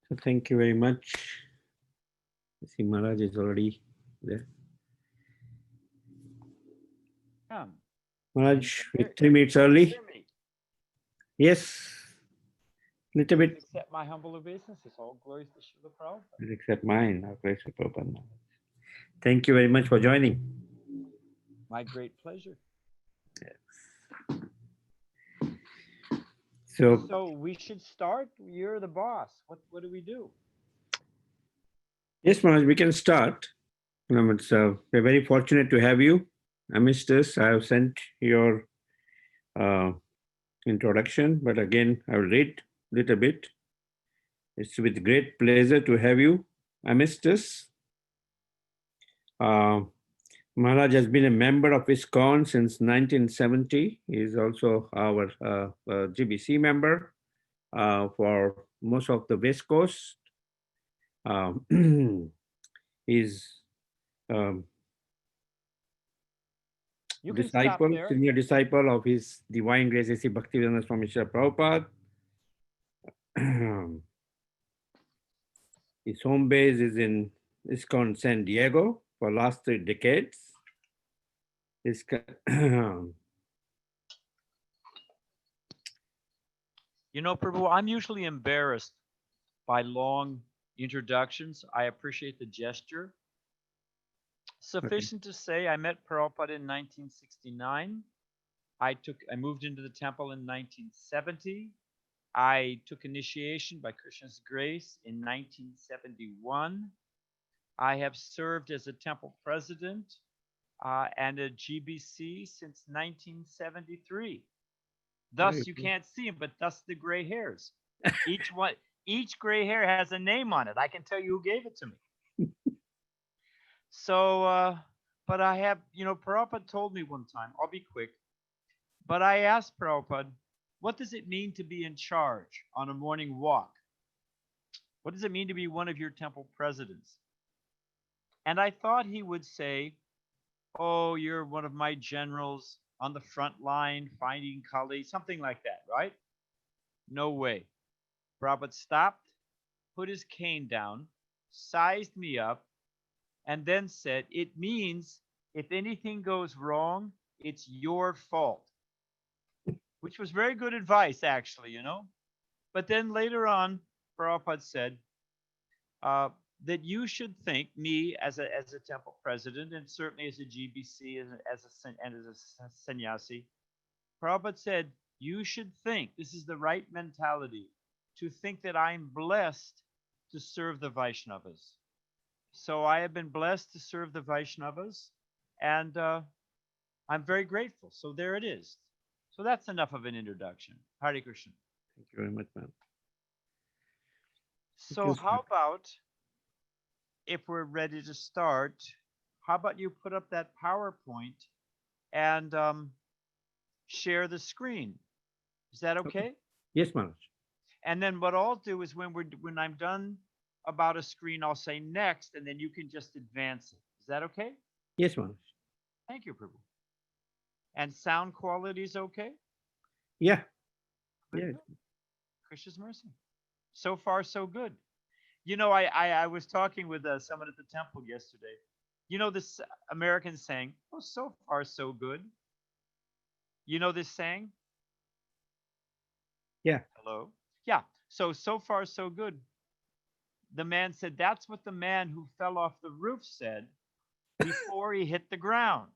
So thank you very much. I see Maharaj is already there. Yeah. Maharaj, Can 3 minutes you early. hear me? Yes, little Please bit. accept my humble obeisances. All glories to Srila Prabhupada. Except mine. Our grace of Prabhupada. Thank you very much for joining. My great pleasure. So, So we should start. You're the boss. What do we do? yes, Maharaj, we can start. We're very fortunate to have you. Amidst this, I have sent your uh, introduction, but again, I will read a little bit. It's with great pleasure to have you amidst us. Uh, Maharaj has been a member of ISKCON since 1970. He is also our GBC member for most of the West Coast. Um, he's um, You can stop disciple, there. senior disciple of His Divine Grace A.C. Bhaktivedanta Swami Srila Prabhupada. His home base is in ISKCON San Diego for last 3 decades. You know, Prabhu, I'm usually embarrassed by long introductions. I appreciate the gesture. Sufficient to say, I met Prabhupada in 1969. I moved into the temple in 1970. I took initiation by Krishna's grace in 1971. I have served as a temple president and a GBC since 1973. Thus, you can't see them, but thus the gray hairs. Each gray hair has a name on it. I can tell you who gave it to me. So, but I have, Prabhupada told me one time, I'll be quick, but I asked Prabhupada, what does it mean to be in charge on a morning walk? What does it mean to be one of your temple presidents? And I thought he would say, oh, you're one of my generals on the front line fighting Kali, something like that, right? No way. Prabhupada stopped, put his cane down, sized me up, and then said, it means if anything goes wrong, it's your fault. Which was very good advice, actually. But then later on, Prabhupada said that you should think me as a temple president, and certainly as a GBC and as a sannyasi. Prabhupada said you should think this is the right mentality to think that I'm blessed to serve the Vaishnavas. So I have been blessed to serve the Vaishnavas, and I'm very grateful. So there it is. So that's enough of an introduction. Hare Krishna. Thank you very much, ma'am. So how about, if we're ready to start, how about you put up that PowerPoint and share the screen? Is that okay? Yes, Maharaj. And then what I'll do is when I'm done about a screen, I'll say next, and then you can just advance it. Is that okay? Yes, Maharaj. Thank you, Prabhu. And sound quality is okay? Yeah. Good, Yeah. good. Krishna's mercy. So far, so good. I was talking with someone at the temple yesterday. This American saying, oh, so far, so good. You know this saying? Yeah. Hello? Yeah. So far, so good. The man said, that's what the man who fell off the roof said before he hit the ground.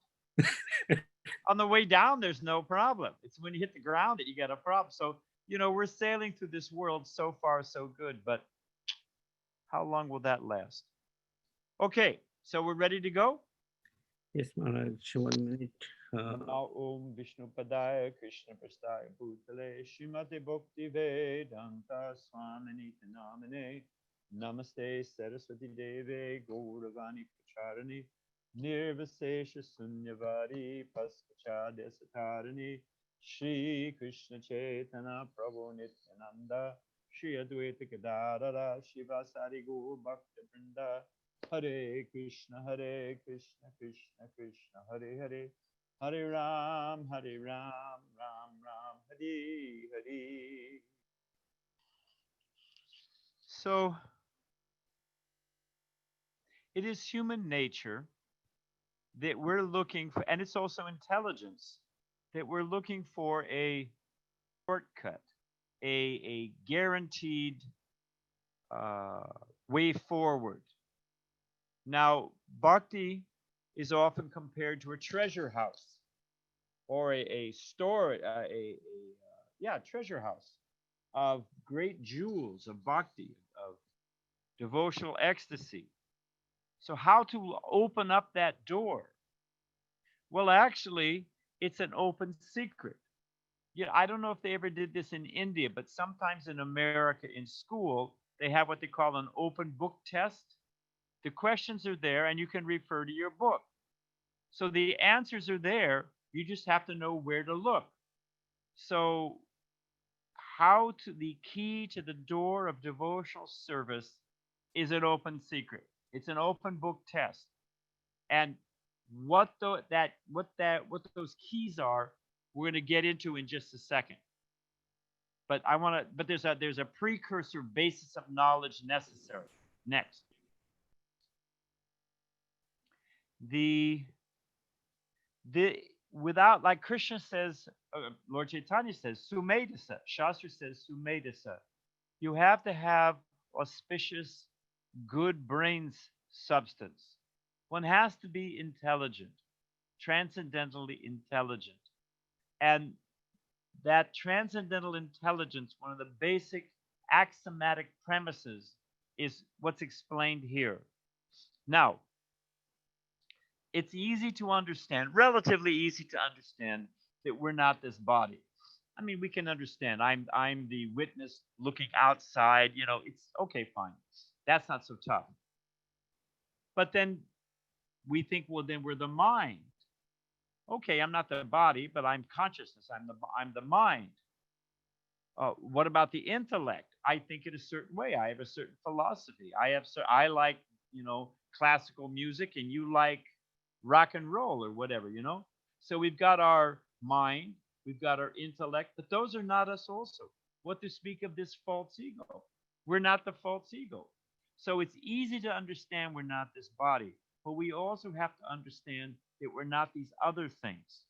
On the way down, there's no problem. It's when you hit the ground that you get a problem. So, we're sailing through this world so far, so good. But how long will that last? Okay, so we're ready to go? Yes, Maharaj. 1 minute. Om Vishnu Padaya Krishna Prastaya Bhutale Srimate Bhakti Vedanta Swami Namane Namaste Saraswati Deve Gauravani Pracharani Nirvasesha Sunyavari Paskachadya Satarani Shri Krishna Chaitanya Prabhu Nityananda Shri Advaita Gadadara Shivasari Gaur Bhakta Vrinda Hare Krishna Krishna Krishna Hare Hare Hare Ram, Ram Ram, Hare Hare. So it is human nature that we're looking for, and it's also intelligence, that we're looking for a shortcut, a guaranteed uh, way forward. Now, bhakti is often compared to a treasure house or a store, yeah, treasure house of great jewels of bhakti, of devotional ecstasy. So, how to open up that door? Well, actually, it's an open secret. Yeah, I don't know if they ever did this in India, but sometimes in America in school, they have what they call an open book test. The questions are there and you can refer to your book. So the answers are there. You just have to know where to look. So how to the key to the door of devotional service is an open secret. It's an open book test. And what those keys are, we're going to get into in just a second. But I want to but there's a precursor basis of knowledge necessary. Next. The the without, like Krishna says, Lord Chaitanya says, Sumedasa. Shastra says Sumedasa. You have to have auspicious, good brains substance. One has to be intelligent, transcendentally intelligent. And that transcendental intelligence, one of the basic axiomatic premises, is what's explained here. Now, it's easy to understand, relatively easy to understand, that we're not this body. I mean, we can understand. I'm the witness looking outside. You know, it's okay, fine. That's not so tough. But then we think, well, then we're the mind. Okay, I'm not the body, but I'm consciousness. I'm the mind. What about the intellect? I think in a certain way. I have a certain philosophy. I like, classical music, and you like rock and roll or whatever. So we've got our mind, we've got our intellect, but those are not us also. What to speak of this false ego? We're not the false ego. So it's easy to understand we're not this body, but we also have to understand that we're not these other things.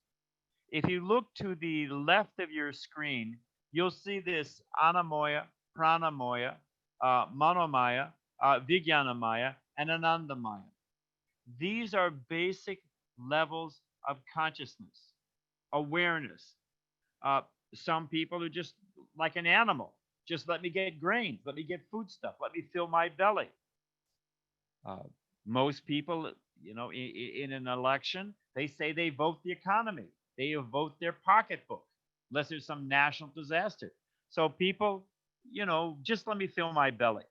If you look to the left of your screen, you'll see this Anamoya, Pranamoya, Manomaya, Vijnanamaya, and Anandamaya. These are basic levels of consciousness, awareness. Uh, some people are just like an animal. Just let me get grains, let me get food stuff, let me fill my belly. Uh, Most people, in an election, they say they vote the economy. They vote their pocketbook, unless there's some national disaster. So people, just let me fill my belly.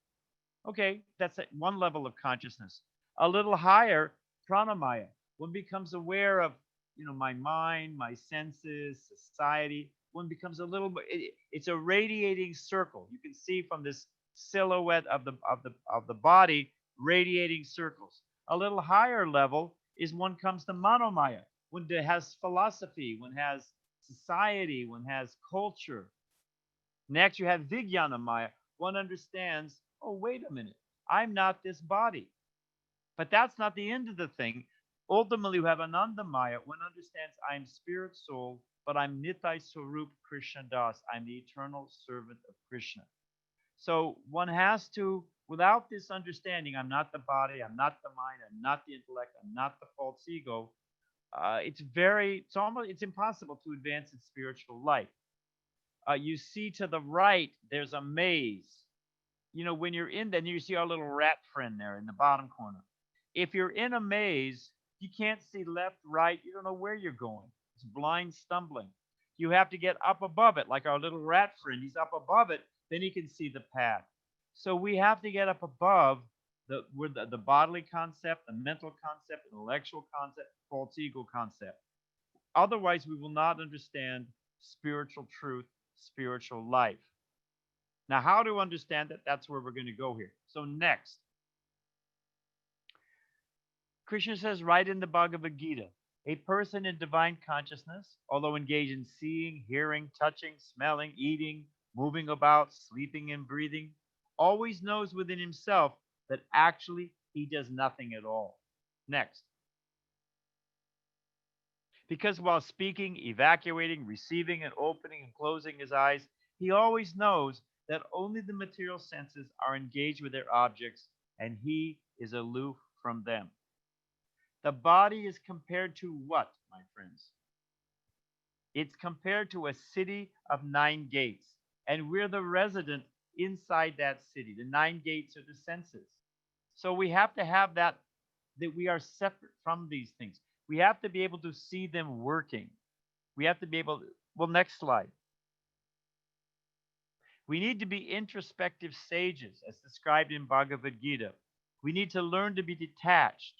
Okay, that's at one level of consciousness. A little higher, pranamaya. One becomes aware of, my mind, my senses, society. One becomes a little bit. It's a radiating circle. You can see from this silhouette of the body radiating circles. A little higher level is one comes to manomaya. One has philosophy. One has society. One has culture. Next, you have Vijnanamaya. One understands, oh, wait a minute, I'm not this body. But that's not the end of the thing. Ultimately, you have Anandamaya. One understands I'm spirit soul, but I'm Nitai Swarup Krishna Das. I'm the eternal servant of Krishna. So one has to, without this understanding, I'm not the body, I'm not the mind, I'm not the intellect, I'm not the false ego. It's impossible to advance in spiritual life. You see to the right, there's a maze. When you're in there, you see our little rat friend there in the bottom corner. If you're in a maze, you can't see left, right. You don't know where you're going. It's blind stumbling. You have to get up above it, like our little rat friend. He's up above it, then he can see the path. So we have to get up above the bodily concept, the mental concept, intellectual concept, false ego concept. Otherwise, we will not understand spiritual truth, spiritual life. Now, how to understand it? That's where we're going to go here. So next, Krishna says right in the Bhagavad Gita, a person in divine consciousness, although engaged in seeing, hearing, touching, smelling, eating, moving about, sleeping, and breathing, always knows within himself that actually he does nothing at all. Next. Because while speaking, evacuating, receiving, and opening and closing his eyes, he always knows that only the material senses are engaged with their objects and he is aloof from them. The body is compared to what, my friends? It's compared to a city of 9 gates, and we're the resident inside that city. The 9 gates are the senses. So we have to have that we are separate from these things. We have to be able to see them working. We have to be able to, well, next slide. We need to be introspective sages, as described in Bhagavad Gita. We need to learn to be detached,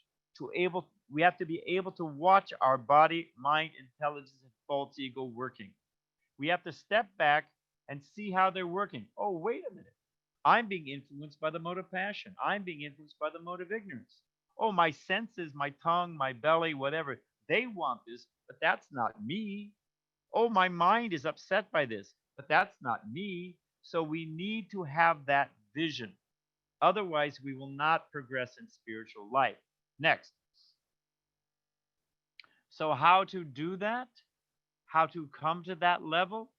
we have to be able to watch our body, mind, intelligence, and false ego working. We have to step back and see how they're working. Oh, wait a minute. I'm being influenced by the mode of passion. I'm being influenced by the mode of ignorance. Oh, my senses, my tongue, my belly, whatever, they want this, but that's not me. Oh, my mind is upset by this, but that's not me. So we need to have that vision. Otherwise, we will not progress in spiritual life. Next. So how to do that? How to come to that level?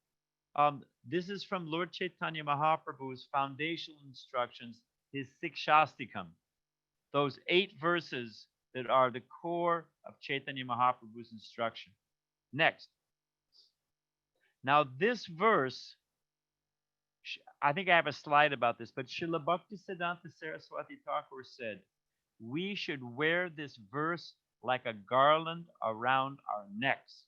This is from Lord Chaitanya Mahaprabhu's foundational instructions, his Sikshastikam. Those 8 verses that are the core of Chaitanya Mahaprabhu's instruction. Next. Now this verse, I think I have a slide about this, but Srila Bhaktisiddhanta Saraswati Thakur said, we should wear this verse like a garland around our necks.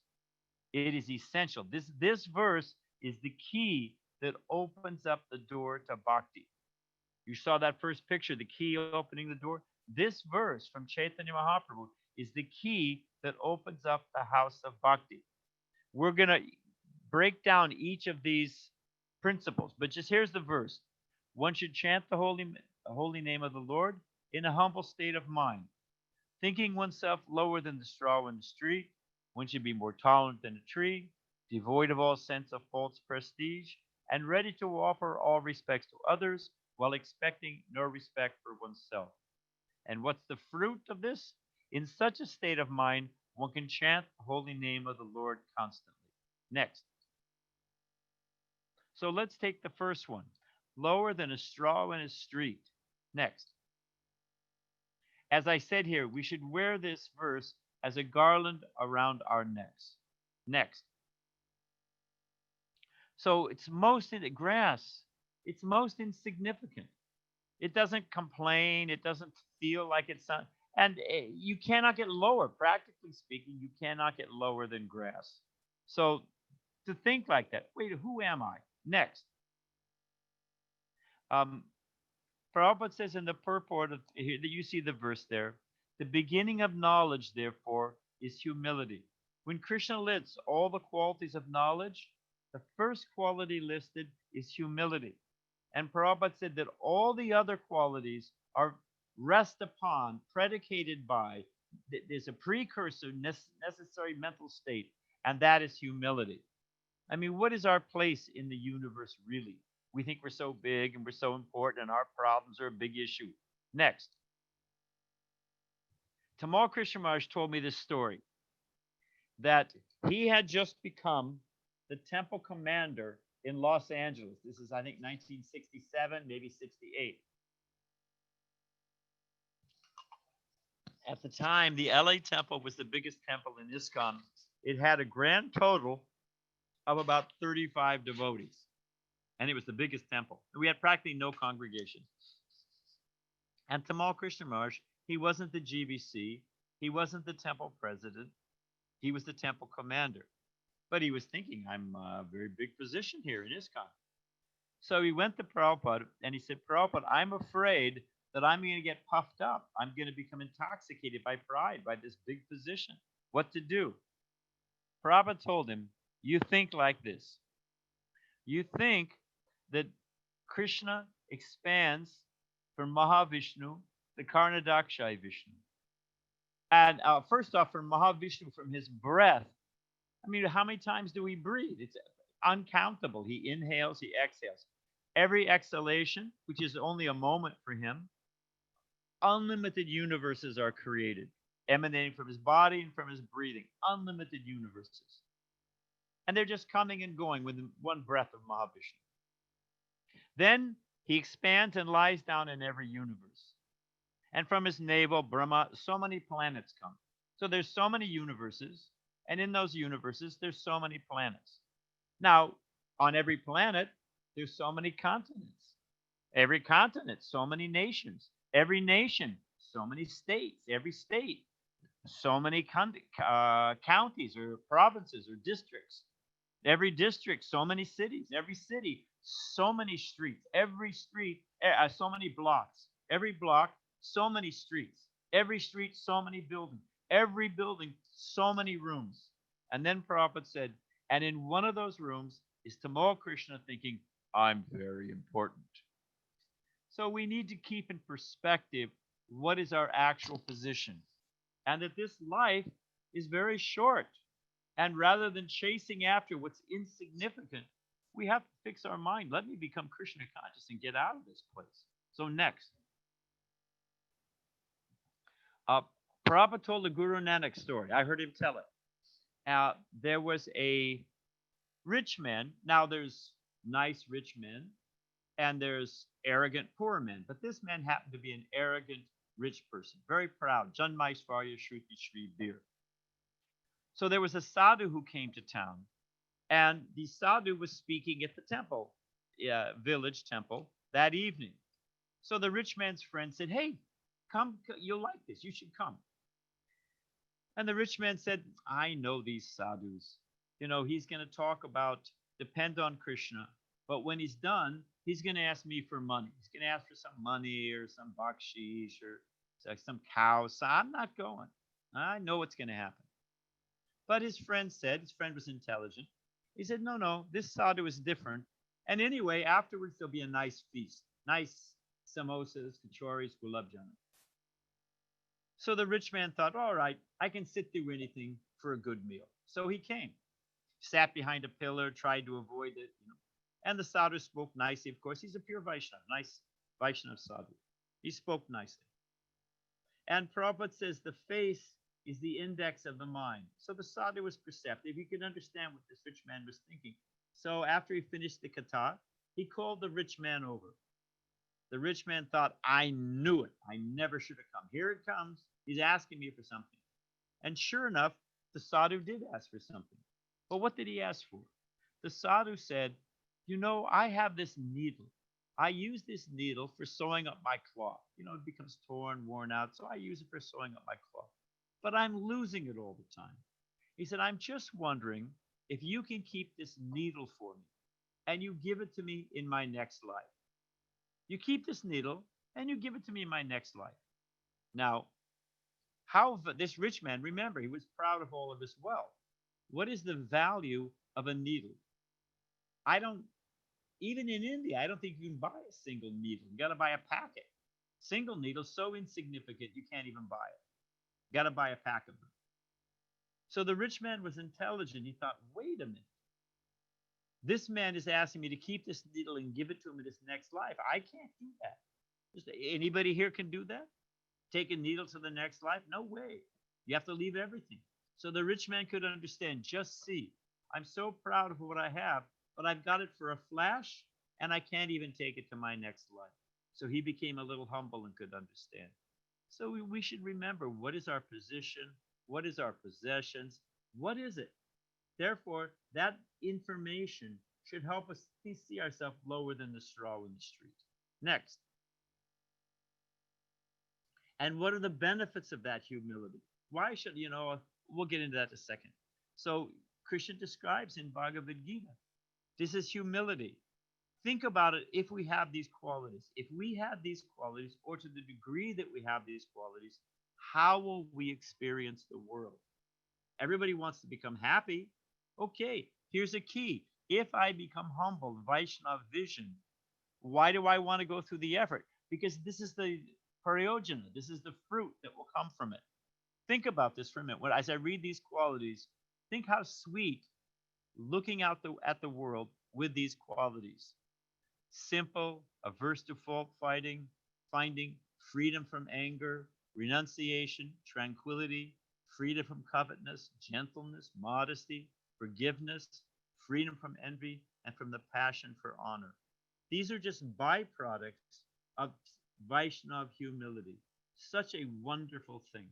It is essential. This verse is the key that opens up the door to bhakti. You saw that first picture, the key opening the door. This verse from Chaitanya Mahaprabhu is the key that opens up the house of bhakti. We're going to break down each of these principles, but just here's the verse. One should chant the holy name of the Lord in a humble state of mind, thinking oneself lower than the straw in the street. One should be more tolerant than a tree, devoid of all sense of false prestige, and ready to offer all respects to others while expecting no respect for oneself. And what's the fruit of this? In such a state of mind, one can chant the holy name of the Lord constantly. Next. So let's take the first one. Lower than a straw in a street. Next. As I said here, we should wear this verse as a garland around our necks. Next. So it's most in the grass. It's most insignificant. It doesn't complain. It doesn't feel like it's not. And you cannot get lower. Practically speaking, you cannot get lower than grass. So to think like that, wait, who am I? Next. Prabhupada says in the purport, here that you see the verse there, the beginning of knowledge, therefore, is humility. When Krishna lists all the qualities of knowledge, the first quality listed is humility. And Prabhupada said that all the other qualities are rest upon, predicated by, there's a precursor, necessary mental state, and that is humility. I mean, what is our place in the universe really? We think we're so big and we're so important and our problems are a big issue. Next. Tamal Krishna Maharaj told me this story, that he had just become the temple commander in Los Angeles. This is, I think, 1967, maybe 68. At the time, the LA temple was the biggest temple in ISKCON. It had a grand total of about 35 devotees. And it was the biggest temple. We had practically no congregation. And Tamal Krishna Maharaj, he wasn't the GBC. He wasn't the temple president. He was the temple commander. But he was thinking, I'm a very big position here in ISKCON. So he went to Prabhupada and he said, Prabhupada, I'm afraid that I'm going to get puffed up. I'm going to become intoxicated by pride, by this big position. What to do? Prabhupada told him, you think like this. You think that Krishna expands from Mahavishnu, the Karnadakshayi Vishnu. And first off, from Mahavishnu, from his breath, I mean, how many times do we breathe? It's uncountable. He inhales, he exhales. Every exhalation, which is only a moment for him, unlimited universes are created, emanating from his body and from his breathing. Unlimited universes. And they're just coming and going with one breath of Mahavishnu. Then he expands and lies down in every universe. And from his navel, Brahma, so many planets come. So there's so many universes, and in those universes, there's so many planets. Now, on every planet, there's so many continents. Every continent, so many nations. Every nation, so many states. Every state, so many counties or provinces or districts. Every district, so many cities. Every city, so many streets. Every street, so many blocks. Every block, so many streets. Every street, so many buildings. Every building, so many rooms. And then Prabhupada said, and in one of those rooms is Tamal Krishna thinking, I'm very important. So we need to keep in perspective what is our actual position. And that this life is very short. And rather than chasing after what's insignificant, we have to fix our mind. Let me become Krishna conscious and get out of this place. So next. Prabhupada told the Guru Nanak story. I heard him tell it. There was a rich man. Now there's nice rich men and there's arrogant poor men. But this man happened to be an arrogant rich person. Very proud. Janmaisvarya Shruti Shri Bir. So there was a sadhu who came to town. And the sadhu was speaking at the temple, village temple, that evening. So the rich man's friend said, hey, come, you'll like this. You should come. And the rich man said, I know these sadhus. You know, he's going to talk about depend on Krishna. But when he's done, he's going to ask me for money. He's going to ask for some money or some bakshish or some cows. So I'm not going. I know what's going to happen. But his friend was intelligent. He said, no, this sadhu is different. And anyway, afterwards, there'll be a nice feast. Nice samosas, kachoris, gulab jamun. So the rich man thought, all right, I can sit through anything for a good meal. So he came, sat behind a pillar, tried to avoid it. And the sadhu spoke nicely. Of course, he's a pure Vaishnava, nice Vaishnava sadhu. He spoke nicely. And Prabhupada says the face is the index of the mind. So the sadhu was perceptive. He could understand what this rich man was thinking. So after he finished the katha, he called the rich man over. The rich man thought, I knew it. I never should have come. Here it comes. He's asking me for something. And sure enough, the sadhu did ask for something. But what did he ask for? The sadhu said, I have this needle. I use this needle for sewing up my cloth. It becomes torn, worn out. So I use it for sewing up my cloth. But I'm losing it all the time. He said, I'm just wondering if you can keep this needle for me and you give it to me in my next life. You keep this needle and you give it to me in my next life. Now, how this rich man, remember, he was proud of all of his wealth. What is the value of a needle? Even in India, I don't think you can buy a single needle. You got to buy a packet. Single needle, so insignificant, you can't even buy it. You got to buy a pack of them. So the rich man was intelligent. He thought, wait a minute. This man is asking me to keep this needle and give it to him in his next life. I can't do that. Anybody here can do that? Take a needle to the next life? No way. You have to leave everything. So the rich man could understand, just see, I'm so proud of what I have, but I've got it for a flash, and I can't even take it to my next life. So he became a little humble and could understand. So we should remember, what is our position? What is our possessions? What is it? Therefore, that information should help us see ourselves lower than the straw in the street. Next. And what are the benefits of that humility? Why should, we'll get into that in a second. So Krishna describes in Bhagavad Gita, this is humility. Think about it. If we have these qualities, or to the degree that we have these qualities, how will we experience the world? Everybody wants to become happy. Okay, here's a key. If I become humble, Vaishnava vision, why do I want to go through the effort? Because this is the parayojana. This is the fruit that will come from it. Think about this for a minute. As I read these qualities, think how sweet looking out at the world with these qualities. simple, averse to fault finding, freedom from anger, renunciation, tranquility, freedom from covetousness, gentleness, modesty, forgiveness, freedom from envy, and from the passion for honor. These are just byproducts of Vaishnav humility. Such a wonderful thing.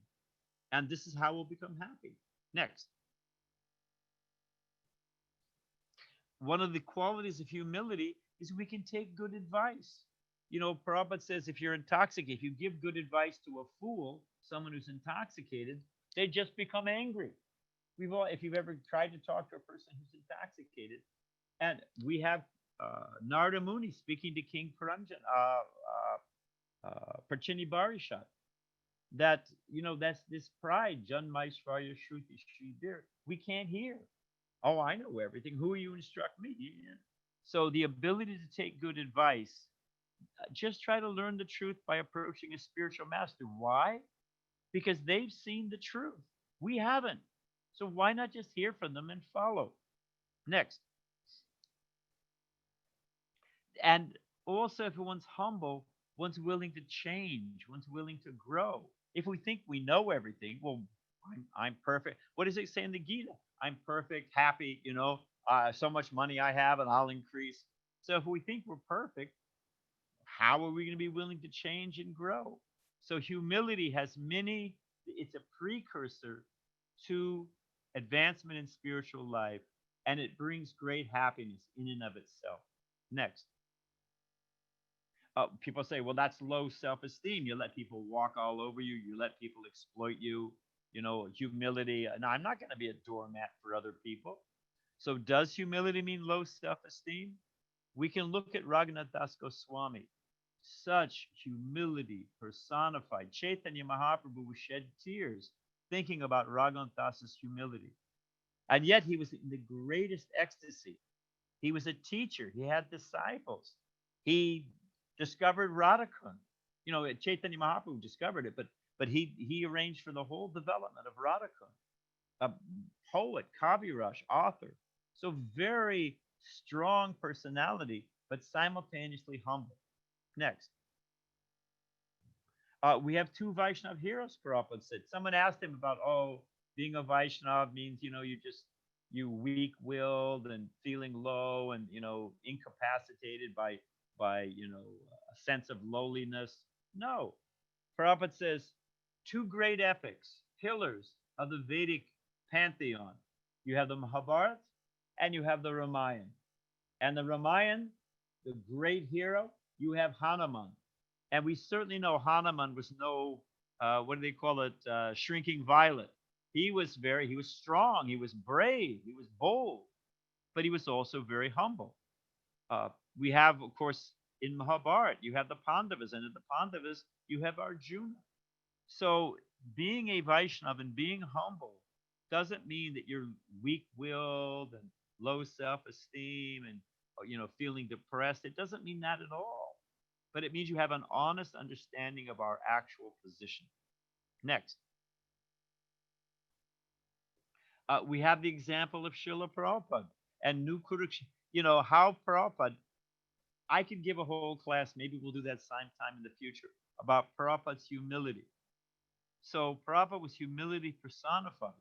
And this is how we'll become happy. Next. One of the qualities of humility is we can take good advice. Prabhupada says if you're intoxicated, if you give good advice to a fool, someone who's intoxicated, they just become angry. If you've ever tried to talk to a person who's intoxicated, and we have Narada Muni speaking to King Prachini Barishat, that, that's this pride, Janmaishvarya Shruti Shribir. We can't hear. Oh, I know everything. Who are you to instruct me? Yeah. So the ability to take good advice, just try to learn the truth by approaching a spiritual master. Why? Because they've seen the truth. We haven't. So why not just hear from them and follow? Next. And also, if one's humble, one's willing to change, one's willing to grow. If we think we know everything, well, I'm perfect. What does it say in the Gita? I'm perfect, happy, so much money I have and I'll increase. So if we think we're perfect, how are we going to be willing to change and grow? So humility has it's a precursor to advancement in spiritual life, and it brings great happiness in and of itself. Next. People say, well, that's low self-esteem. You let people walk all over you. You let people exploit you. Humility. Now, I'm not going to be a doormat for other people. So does humility mean low self-esteem? We can look at Raghunath Das Goswami. Such humility personified. Chaitanya Mahaprabhu would shed tears thinking about Raghunath Das's humility. And yet he was in the greatest ecstasy. He was a teacher. He had disciples. He discovered Radhakund. Chaitanya Mahaprabhu discovered it, but he arranged for the whole development of Radhakund. A poet, Kaviraj, author. So very strong personality, but simultaneously humble. Next. We have two Vaishnav heroes, Prabhupada said. Someone asked him about, being a Vaishnav means, you weak-willed and feeling low and, incapacitated by a sense of lowliness. No. Prabhupada says, two great epics, pillars of the Vedic pantheon. You have the Mahabharata and you have the Ramayana. And the Ramayana, the great hero, you have Hanuman. And we certainly know Hanuman was no, what do they call it, shrinking violet. He was strong, he was brave, he was bold, but he was also very humble. We have, of course, in Mahabharata, you have the Pandavas, and in the Pandavas, you have Arjuna. So being a Vaishnava and being humble doesn't mean that you're weak-willed and low self-esteem and feeling depressed. It doesn't mean that at all. But it means you have an honest understanding of our actual position. Next. We have the example of Srila Prabhupada and New Kuruksetra. How Prabhupada, I could give a whole class, maybe we'll do that sometime in the future, about Prabhupada's humility. So Prabhupada was humility personified.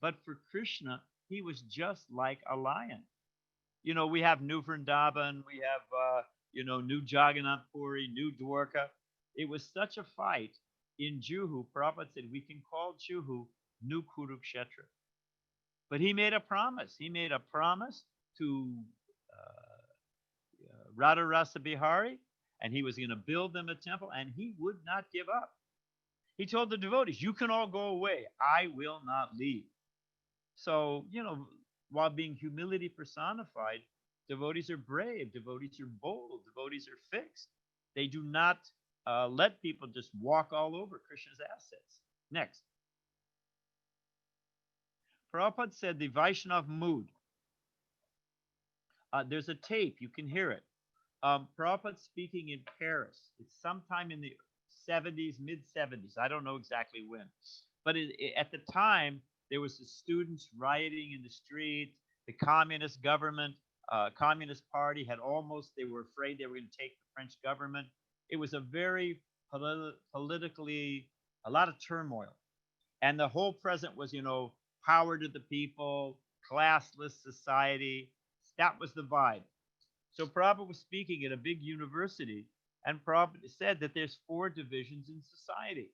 But for Krishna, he was just like a lion. We have New Vrindavan, we have, New Jagannath Puri, New Dwarka. It was such a fight in Juhu. Prabhupada said we can call Juhu New Kuruksetra. But he made a promise. He made a promise to Radha Rasa Bihari, and he was going to build them a temple, and he would not give up. He told the devotees, you can all go away. I will not leave. So, while being humility personified, devotees are brave, devotees are bold, devotees are fixed. They do not let people just walk all over Krishna's assets. Next. Prabhupada said the Vaishnav mood. There's a tape, you can hear it. Prabhupada speaking in Paris. It's sometime in the 70s, mid-70s. I don't know exactly when. But at the time, there was the students rioting in the streets. The communist government Communist Party had almost, they were afraid they were going to take the French government. It was a very politically, a lot of turmoil. And the whole present was, power to the people, classless society. That was the vibe. So Prabhupada was speaking at a big university, and Prabhupada said that there's 4 divisions in society.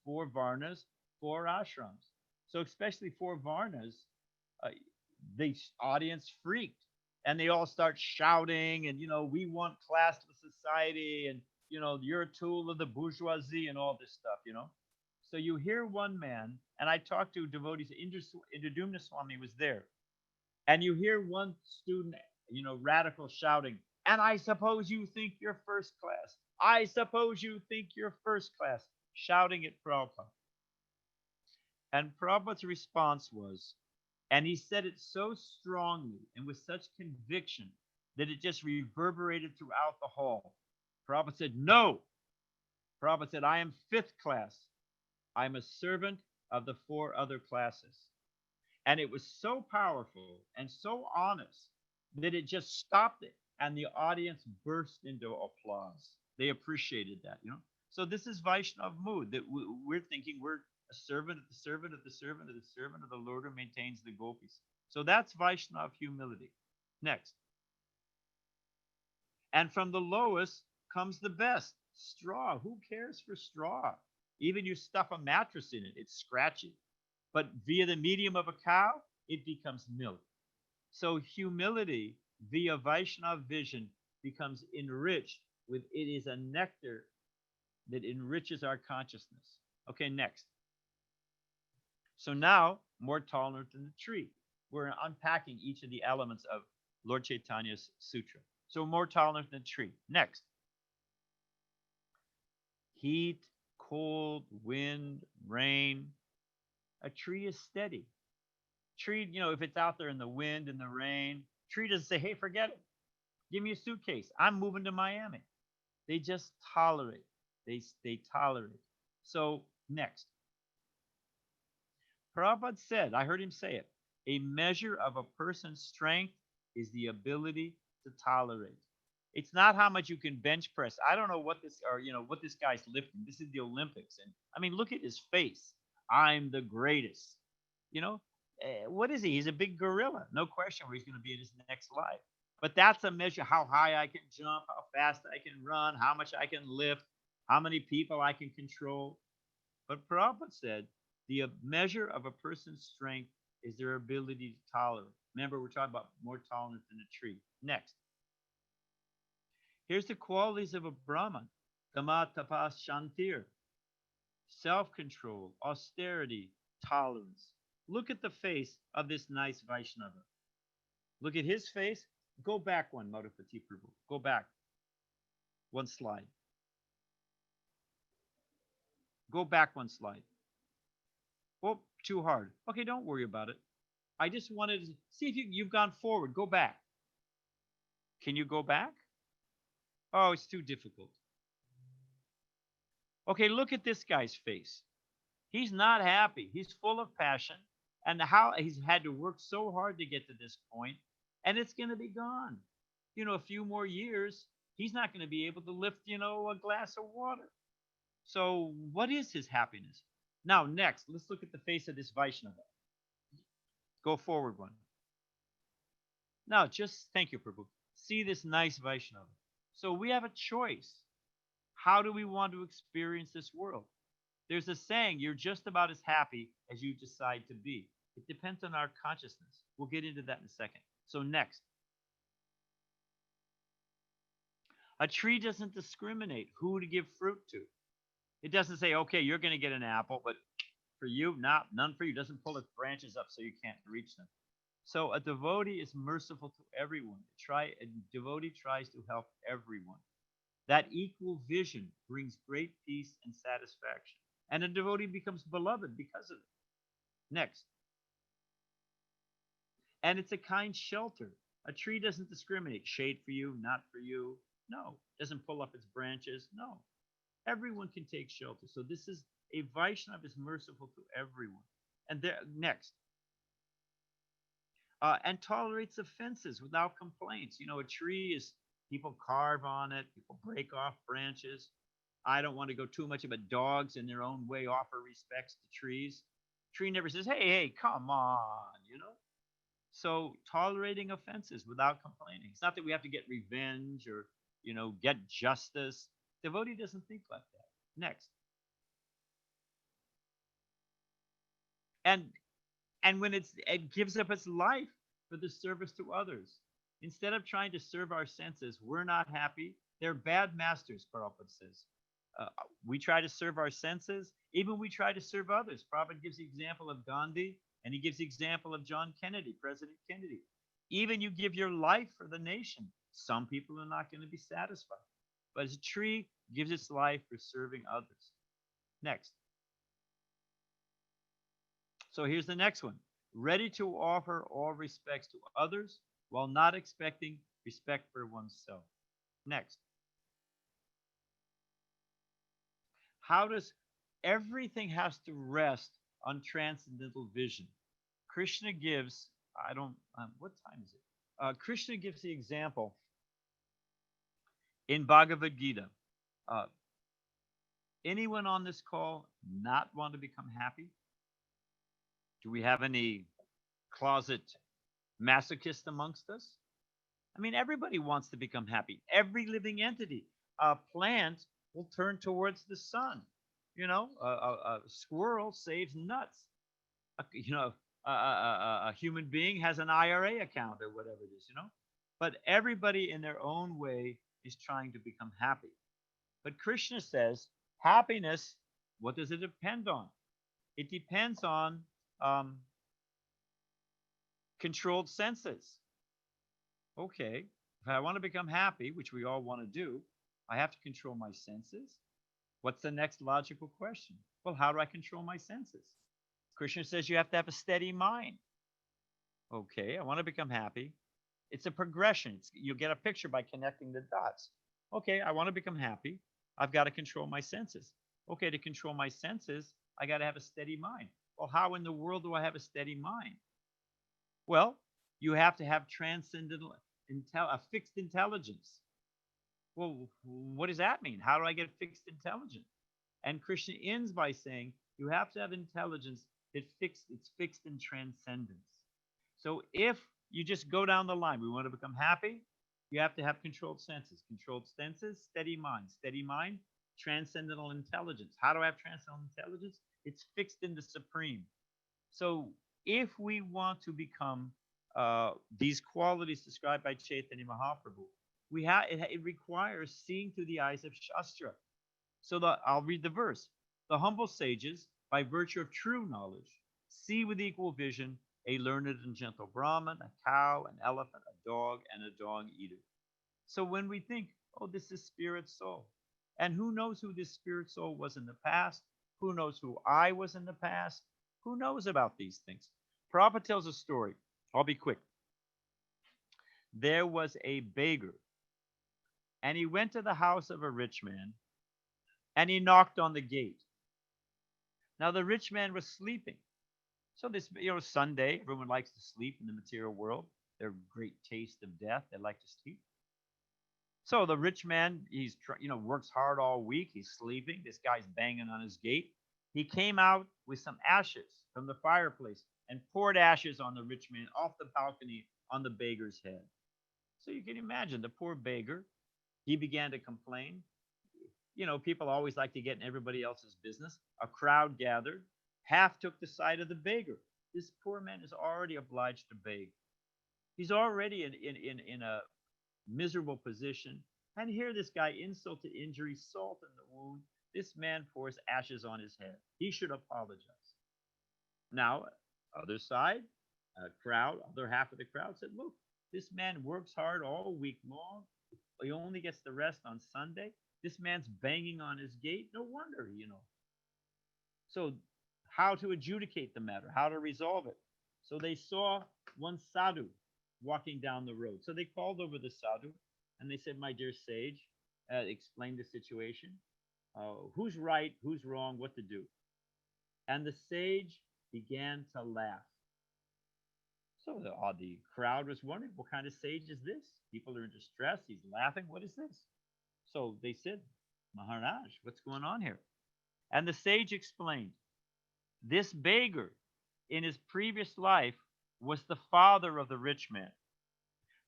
4 varnas, 4 ashrams. So especially 4 varnas, the audience freaked, and they all start shouting, and we want classless society, and you're a tool of the bourgeoisie, and all this stuff. So you hear one man, and I talked to devotees. Indradumna Swami was there, and you hear one student, radical shouting, and I suppose you think you're first class. I suppose you think you're first class, shouting at Prabhupada. And Prabhupada's response was, and he said it so strongly and with such conviction that it just reverberated throughout the hall. Prabhupada said, no. Prabhupada said, I am 5th class. I'm a servant of the 4 other classes. And it was so powerful and so honest that it just stopped it. And the audience burst into applause. They appreciated that, So this is Vaishnava mood, that we're thinking we're a servant of the servant of the servant of the servant of the Lord who maintains the gopis. So that's Vaishnava humility. Next. And from the lowest comes the best. Straw. Who cares for straw? Even you stuff a mattress in it, it's scratchy. But via the medium of a cow, it becomes milk. So humility via Vaishnava vision becomes enriched with, it is a nectar that enriches our consciousness. Okay, next. So now, more tolerant than the tree. We're unpacking each of the elements of Lord Chaitanya's sutra. So more tolerant than the tree. Next. Heat, cold, wind, rain. A tree is steady. Tree, if it's out there in the wind and the rain, tree doesn't say, hey, forget it. Give me a suitcase. I'm moving to Miami. They just tolerate. They tolerate. So next. Prabhupada said, I heard him say it, a measure of a person's strength is the ability to tolerate. It's not how much you can bench press. I don't know what this guy's lifting. This is the Olympics. And I mean, look at his face. I'm the greatest. What is he? He's a big gorilla. No question where he's going to be in his next life. But that's a measure how high I can jump, how fast I can run, how much I can lift, how many people I can control. But Prabhupada said, the measure of a person's strength is their ability to tolerate. Remember, we're talking about more tolerant than a tree. Next. Here's the qualities of a Brahman. Dhamma tapas shantir. Self-control, austerity, tolerance. Look at the face of this nice Vaishnava. Look at his face. Go back one, Madhupati Prabhu. Go back. One slide. Go back one slide. Oh, too hard. Okay, don't worry about it. I just wanted to see if you've gone forward. Go back. Can you go back? Oh, it's too difficult. Okay, look at this guy's face. He's not happy. He's full of passion. And how he's had to work so hard to get to this point, and it's going to be gone. A few more years, he's not going to be able to lift, a glass of water. So what is his happiness? Now, next, let's look at the face of this Vaishnava. Go forward one. Now, just thank you, Prabhu. See this nice Vaishnava. So we have a choice. How do we want to experience this world? There's a saying, you're just about as happy as you decide to be. It depends on our consciousness. We'll get into that in a second. So next. A tree doesn't discriminate who to give fruit to. It doesn't say, okay, you're going to get an apple, but for you, none for you. It doesn't pull its branches up so you can't reach them. So a devotee is merciful to everyone. A devotee tries to help everyone. That equal vision brings great peace and satisfaction. And a devotee becomes beloved because of it. Next. And it's a kind shelter. A tree doesn't discriminate. Shade for you, not for you. No. Doesn't pull up its branches. No. Everyone can take shelter. So this is a Vaishnava is merciful to everyone. And next. and tolerates offenses without complaints. You know, a tree is, people carve on it, people break off branches. I don't want to go too much, but dogs in their own way offer respects to trees. Tree never says, hey, hey, come on, you know? So tolerating offenses without complaining. It's not that we have to get revenge or, you know, get justice. Devotee doesn't think like that. Next. And when it gives up its life for the service to others. Instead of trying to serve our senses, we're not happy. They're bad masters, Prabhupada says. We try to serve our senses, even we try to serve others. Prabhupada gives the example of Gandhi, and he gives the example of John Kennedy, President Kennedy. Even you give your life for the nation, some people are not going to be satisfied. But as a tree gives its life for serving others. Next. So here's the next one. Ready to offer all respects to others while not expecting respect for oneself. Next. How does everything has to rest on transcendental vision? Krishna gives, I don't, what time is it? Krishna gives the example in Bhagavad Gita. Anyone on this call not want to become happy? Do we have any closet masochist amongst us? I mean, everybody wants to become happy. Every living entity. A plant will turn towards the sun. You know, a squirrel saves nuts. A human being has an IRA account or whatever it is, you know. But everybody in their own way is trying to become happy. But Krishna says, happiness, what does it depend on? It depends on controlled senses. Okay, if I want to become happy, which we all want to do, I have to control my senses. What's the next logical question? Well, how do I control my senses? Krishna says you have to have a steady mind. Okay, I want to become happy. It's a progression. You'll get a picture by connecting the dots. Okay, I want to become happy. I've got to control my senses. Okay, to control my senses, I got to have a steady mind. Well, how in the world do I have a steady mind? Well, you have to have transcendental, a fixed intelligence. Well, what does that mean? How do I get fixed intelligence? And Krishna ends by saying you have to have intelligence it's fixed in transcendence. So if you just go down the line, we want to become happy, you have to have controlled senses. Controlled senses, steady mind, transcendental intelligence. How do I have transcendental intelligence? It's fixed in the supreme. So if we want to become these qualities described by Chaitanya Mahaprabhu, it requires seeing through the eyes of Shastra. So I'll read the verse. The humble sages, by virtue of true knowledge, see with equal vision a learned and gentle Brahman, a cow, an elephant, a dog, and a dog eater. So when we think, oh, this is spirit soul, and who knows who this spirit soul was in the past? Who knows who I was in the past? Who knows about these things? Prabhupada tells a story. I'll be quick. There was a beggar, and he went to the house of a rich man, and he knocked on the gate. Now the rich man was sleeping. So this, Sunday, everyone likes to sleep in the material world. Their great taste of death, they like to sleep. So the rich man, he's works hard all week. He's sleeping. This guy's banging on his gate. He came out with some ashes from the fireplace and poured ashes on the rich man off the balcony on the beggar's head. So you can imagine the poor beggar. He began to complain. People always like to get in everybody else's business. A crowd gathered. Half took the side of the beggar. This poor man is already obliged to beg. He's already in a miserable position. And here this guy, insult to injury, salt in the wound. This man pours ashes on his head. He should apologize. Now, other side, other half of the crowd said, look, this man works hard all week long. He only gets the rest on Sunday. This man's banging on his gate. No wonder, So how to adjudicate the matter, how to resolve it. So they saw one sadhu walking down the road. So they called over the sadhu and they said, my dear sage, explain the situation. Who's right, who's wrong, what to do. And the sage began to laugh. So the crowd was wondering, what kind of sage is this? People are in distress. He's laughing. What is this? So they said, Maharaj, what's going on here? And the sage explained, this beggar in his previous life was the father of the rich man,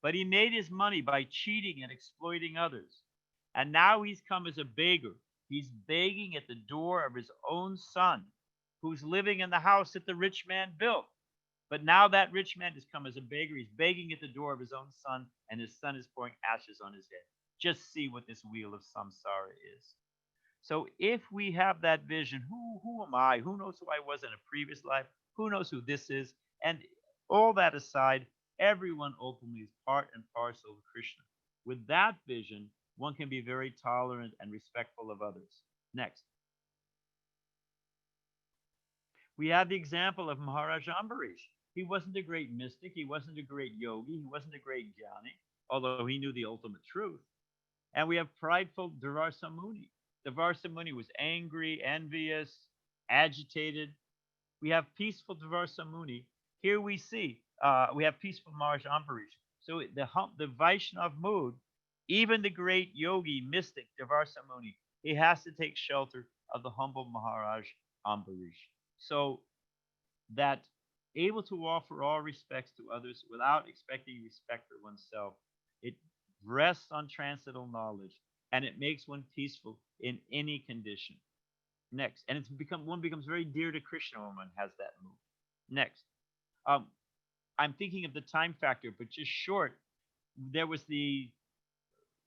but he made his money by cheating and exploiting others. And now he's come as a beggar. He's begging at the door of his own son, who's living in the house that the rich man built. But now that rich man has come as a beggar. He's begging at the door of his own son, and his son is pouring ashes on his head. Just see what this wheel of samsara is. So if we have that vision, who am I? Who knows who I was in a previous life? Who knows who this is? And all that aside, everyone ultimately is part and parcel of Krishna. With that vision, one can be very tolerant and respectful of others. Next. We have the example of Maharaj Ambarish. He wasn't a great mystic. He wasn't a great yogi. He wasn't a great jnani, although he knew the ultimate truth. And we have prideful Durvasa Muni. Durvasa Muni was angry, envious, agitated. We have peaceful Durvasa Muni. Here we see, we have peaceful Maharaj Ambarish. So the Vaishnav mood, even the great yogi, mystic Durvasa Muni, he has to take shelter of the humble Maharaj Ambarish. So that able to offer all respects to others without expecting respect for oneself, it rests on transcendental knowledge, and it makes one peaceful in any condition. Next, and one becomes very dear to Krishna when one has that mood. Next, I'm thinking of the time factor, but just short. There was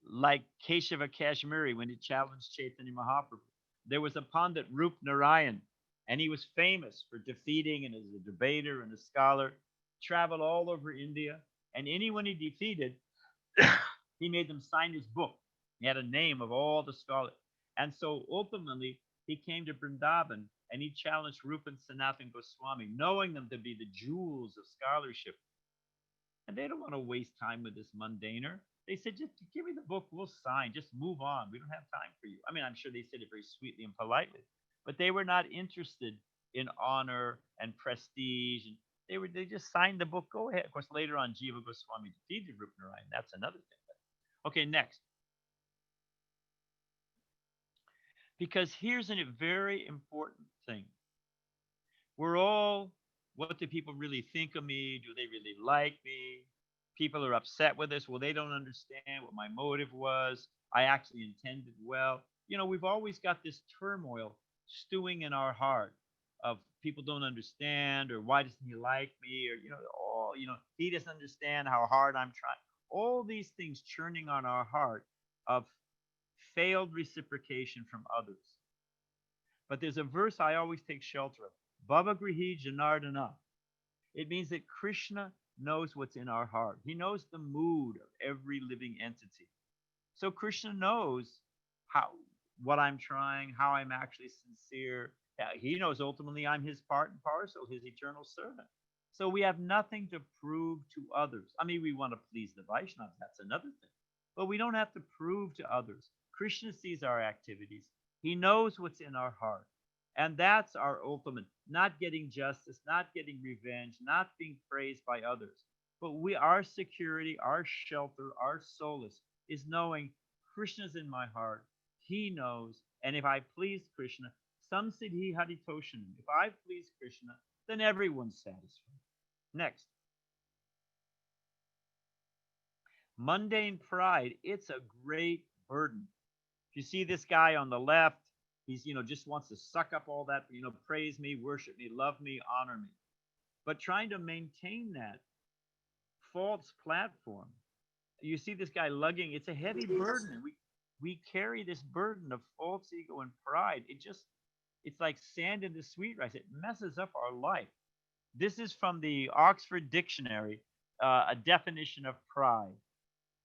like Keshava Kashmiri when he challenged Chaitanya Mahaprabhu. There was a Pandit, Narayan, and he was famous for defeating and as a debater and a scholar, traveled all over India, and anyone he defeated, he made them sign his book. He had a name of all the scholars. And so ultimately, he came to Vrindavan and he challenged Rupa and Sanatana Goswami, knowing them to be the jewels of scholarship. And they don't want to waste time with this mundaner. They said, just give me the book, we'll sign, just move on. We don't have time for you. I mean, I'm sure they said it very sweetly and politely, but they were not interested in honor and prestige. And they just signed the book, go ahead. Of course, later on, Jiva Goswami defeated Rupanarayan. That's another thing. Okay, next. Because here's a very important thing. We're all, what do people really think of me? Do they really like me? People are upset with us. Well, they don't understand what my motive was. I actually intended well. You know, we've always got this turmoil stewing in our heart of people don't understand, or why doesn't he like me, or he doesn't understand how hard I'm trying. All these things churning on our heart of failed reciprocation from others. But there's a verse I always take shelter of. Bhava Grihi Janardana. It means that Krishna knows what's in our heart. He knows the mood of every living entity. So Krishna knows what I'm trying, how I'm actually sincere. He knows ultimately I'm his part and parcel, his eternal servant. So we have nothing to prove to others. I mean, we want to please the Vaishnavas, that's another thing. But we don't have to prove to others. Krishna sees our activities. He knows what's in our heart. And that's our ultimate, not getting justice, not getting revenge, not being praised by others. But our security, our shelter, our solace is knowing Krishna's in my heart. He knows. And if I please Krishna, samsiddhi haritoshanam. If I please Krishna, then everyone's satisfied. Next. Mundane pride, it's a great burden. If you see this guy on the left, he's, just wants to suck up all that, praise me, worship me, love me, honor me. But trying to maintain that false platform, you see this guy lugging, it's a heavy burden. And we carry this burden of false ego and pride. It's like sand in the sweet rice. It messes up our life. This is from the Oxford Dictionary, a definition of pride.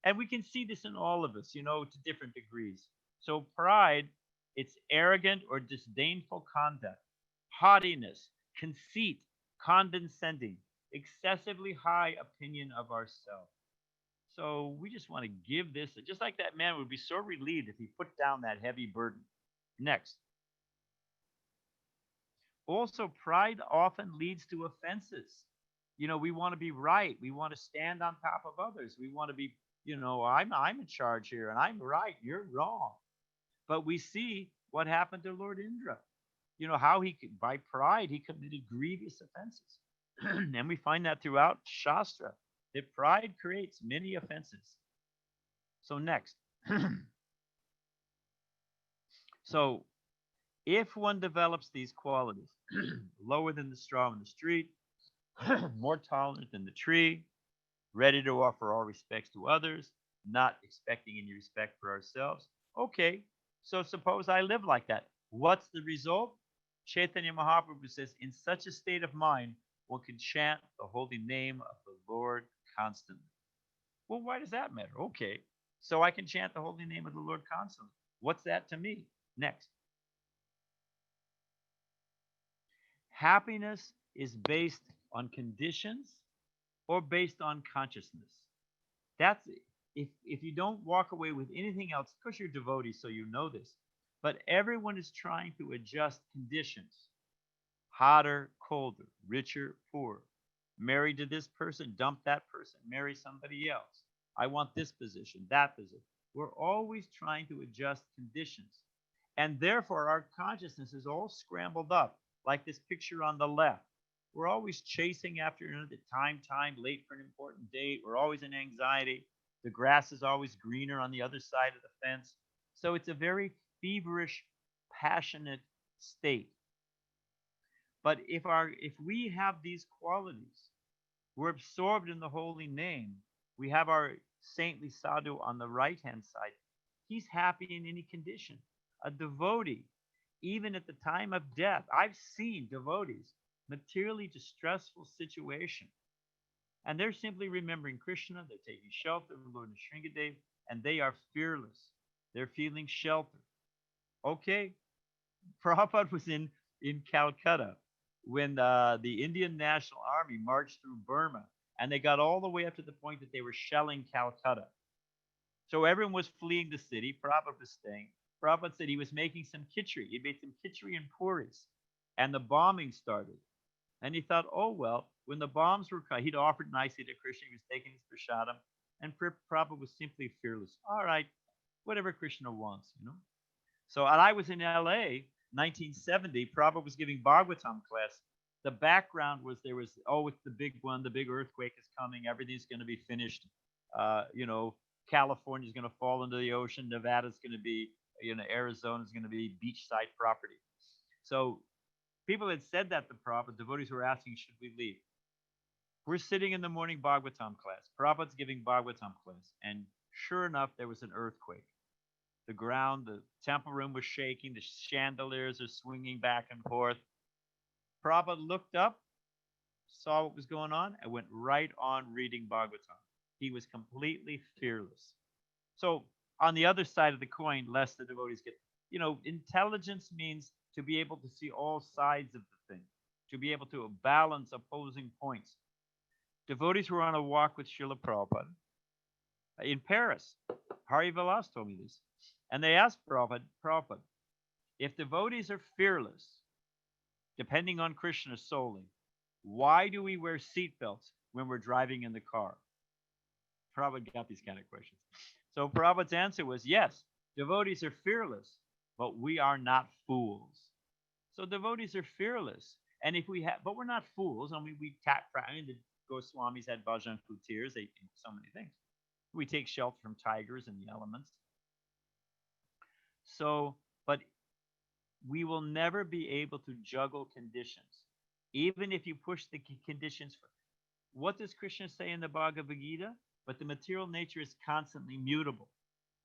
And we can see this in all of us, to different degrees. So pride, it's arrogant or disdainful conduct, haughtiness, conceit, condescending, excessively high opinion of ourselves. So we just want to give this, just like that man would be so relieved if he put down that heavy burden. Next. Also, pride often leads to offenses. We want to be right. We want to stand on top of others. We want to be, I'm in charge here and I'm right. You're wrong. But we see what happened to Lord Indra. How by pride, he committed grievous offenses. And we find that throughout Shastra, that pride creates many offenses. So next. So if one develops these qualities, lower than the straw in the street, more tolerant than the tree, ready to offer all respects to others, not expecting any respect for ourselves. Okay, so suppose I live like that. What's the result? Chaitanya Mahaprabhu says, in such a state of mind, one can chant the holy name of the Lord constantly. Well, why does that matter? Okay, so I can chant the holy name of the Lord constantly. What's that to me? Next. Happiness is based on conditions or based on consciousness. That's if you don't walk away with anything else, of course you're devotee, so you know this. But everyone is trying to adjust conditions. Hotter, colder, richer, poorer. Married to this person, dump that person, marry somebody else. I want this position, that position. We're always trying to adjust conditions. And therefore, our consciousness is all scrambled up, like this picture on the left. We're always chasing after the time, late for an important date. We're always in anxiety. The grass is always greener on the other side of the fence. So it's a very feverish, passionate state. But if we have these qualities, we're absorbed in the holy name. We have our saintly sadhu on the right-hand side. He's happy in any condition. A devotee, even at the time of death, I've seen devotees materially distressful situation, and they're simply remembering Krishna. They're taking shelter of Lord Nrsingadev, and they are fearless. They're feeling shelter. Okay, Prabhupada was in Calcutta when the Indian National Army marched through Burma, and they got all the way up to the point that they were shelling Calcutta. So everyone was fleeing the city. Prabhupada was staying. Prabhupada said he was making some khichdi. He made some khichdi and puris, and the bombing started. And he thought, oh, well, when the bombs were cut, he'd offered nicely to Krishna. He was taking his prasadam, and Prabhupada was simply fearless. All right, whatever Krishna wants. So, and I was in LA, 1970. Prabhupada was giving Bhagavatam class. The background was it's the big one. The big earthquake is coming. Everything's going to be finished. California's going to fall into the ocean. Nevada's going to be, Arizona's going to be beachside property. So people had said that to Prabhupada. Devotees were asking, should we leave? We're sitting in the morning Bhagavatam class. Prabhupada's giving Bhagavatam class. And sure enough, there was an earthquake. The ground, the temple room was shaking. The chandeliers are swinging back and forth. Prabhupada looked up, saw what was going on, and went right on reading Bhagavatam. He was completely fearless. So on the other side of the coin, lest the devotees get, intelligence means to be able to see all sides of the thing, to be able to balance opposing points. Devotees were on a walk with Srila Prabhupada in Paris. Hari Vilas told me this. And they asked Prabhupada, if devotees are fearless, depending on Krishna solely, why do we wear seatbelts when we're driving in the car? Prabhupada got these kind of questions. So Prabhupada's answer was, yes, devotees are fearless, but we are not fools. So devotees are fearless. And but we're not fools. And we the Goswamis had bhajan futirs, they do so many things. We take shelter from tigers and the elements. So, but we will never be able to juggle conditions. Even if you push the conditions. What does Krishna say in the Bhagavad Gita? But the material nature is constantly mutable.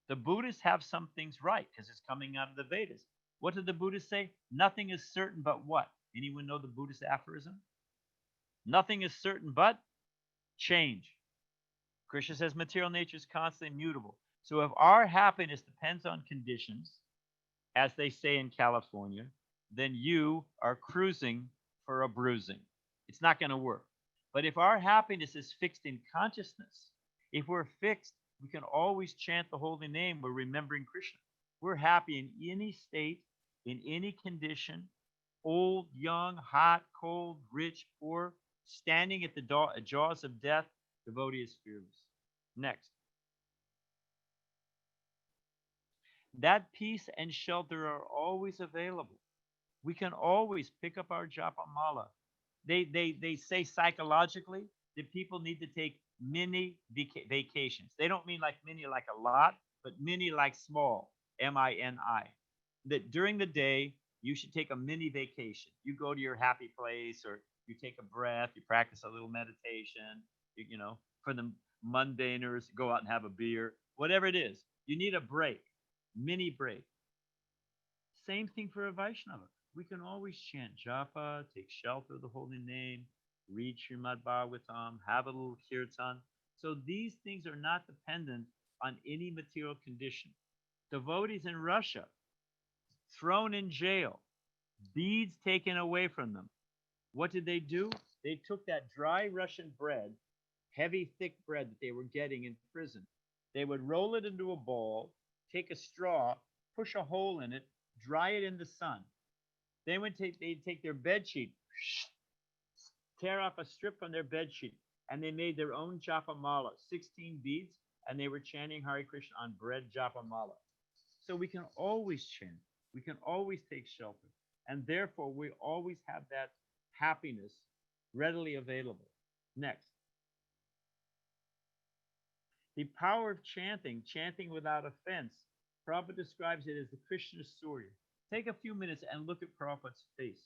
The Buddhists have some things right because it's coming out of the Vedas. What did the Buddhists say? Nothing is certain but what? Anyone know the Buddhist aphorism? Nothing is certain but change. Krishna says material nature is constantly mutable. So if our happiness depends on conditions, as they say in California, then you are cruising for a bruising. It's not going to work. But if our happiness is fixed in consciousness, if we're fixed, we can always chant the holy name. We're remembering Krishna. We're happy in any state, in any condition, old, young, hot, cold, rich, poor. Standing at the jaws of death, devotee is fearless. Next. That peace and shelter are always available. We can always pick up our japa mala. They say psychologically that people need to take mini vacations. They don't mean like mini like a lot, but mini like small, MINI. That during the day, you should take a mini vacation. You go to your happy place, or you take a breath, you practice a little meditation, for the mundaners, go out and have a beer, whatever it is. You need a break, mini break. Same thing for a Vaishnava. We can always chant japa, take shelter of the holy name, read Srimad Bhagavatam, have a little kirtan. So these things are not dependent on any material condition. Devotees in Russia, thrown in jail, beads taken away from them. What did they do? They took that dry Russian bread, heavy, thick bread that they were getting in prison. They would roll it into a ball, take a straw, push a hole in it, dry it in the sun. Then they'd take their bed sheet, tear off a strip from their bed sheet, and they made their own japa mala, 16 beads, and they were chanting Hare Krishna on bread japa mala. So we can always chant. We can always take shelter. And therefore, we always have that happiness readily available. Next. The power of chanting without offense. Prabhupada describes it as the Krishna Surya. Take a few minutes and look at Prabhupada's face.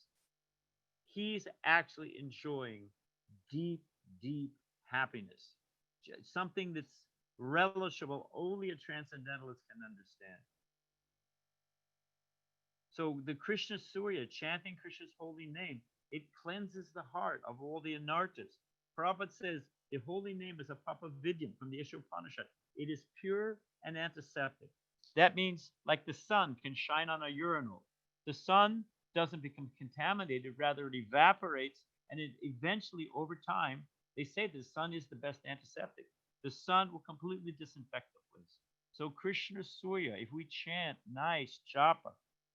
He's actually enjoying deep, deep happiness. Something that's relishable only a transcendentalist can understand. So the Krishna Surya, chanting Krishna's holy name, it cleanses the heart of all the anartas. Prabhupada says the holy name is a papavidyam from the Ishopanishad. It is pure and antiseptic. That means like the sun can shine on a urinal. The sun doesn't become contaminated, rather it evaporates, and it eventually, over time, they say the sun is the best antiseptic. The sun will completely disinfect the place. So Krishna Surya, if we chant nice japa,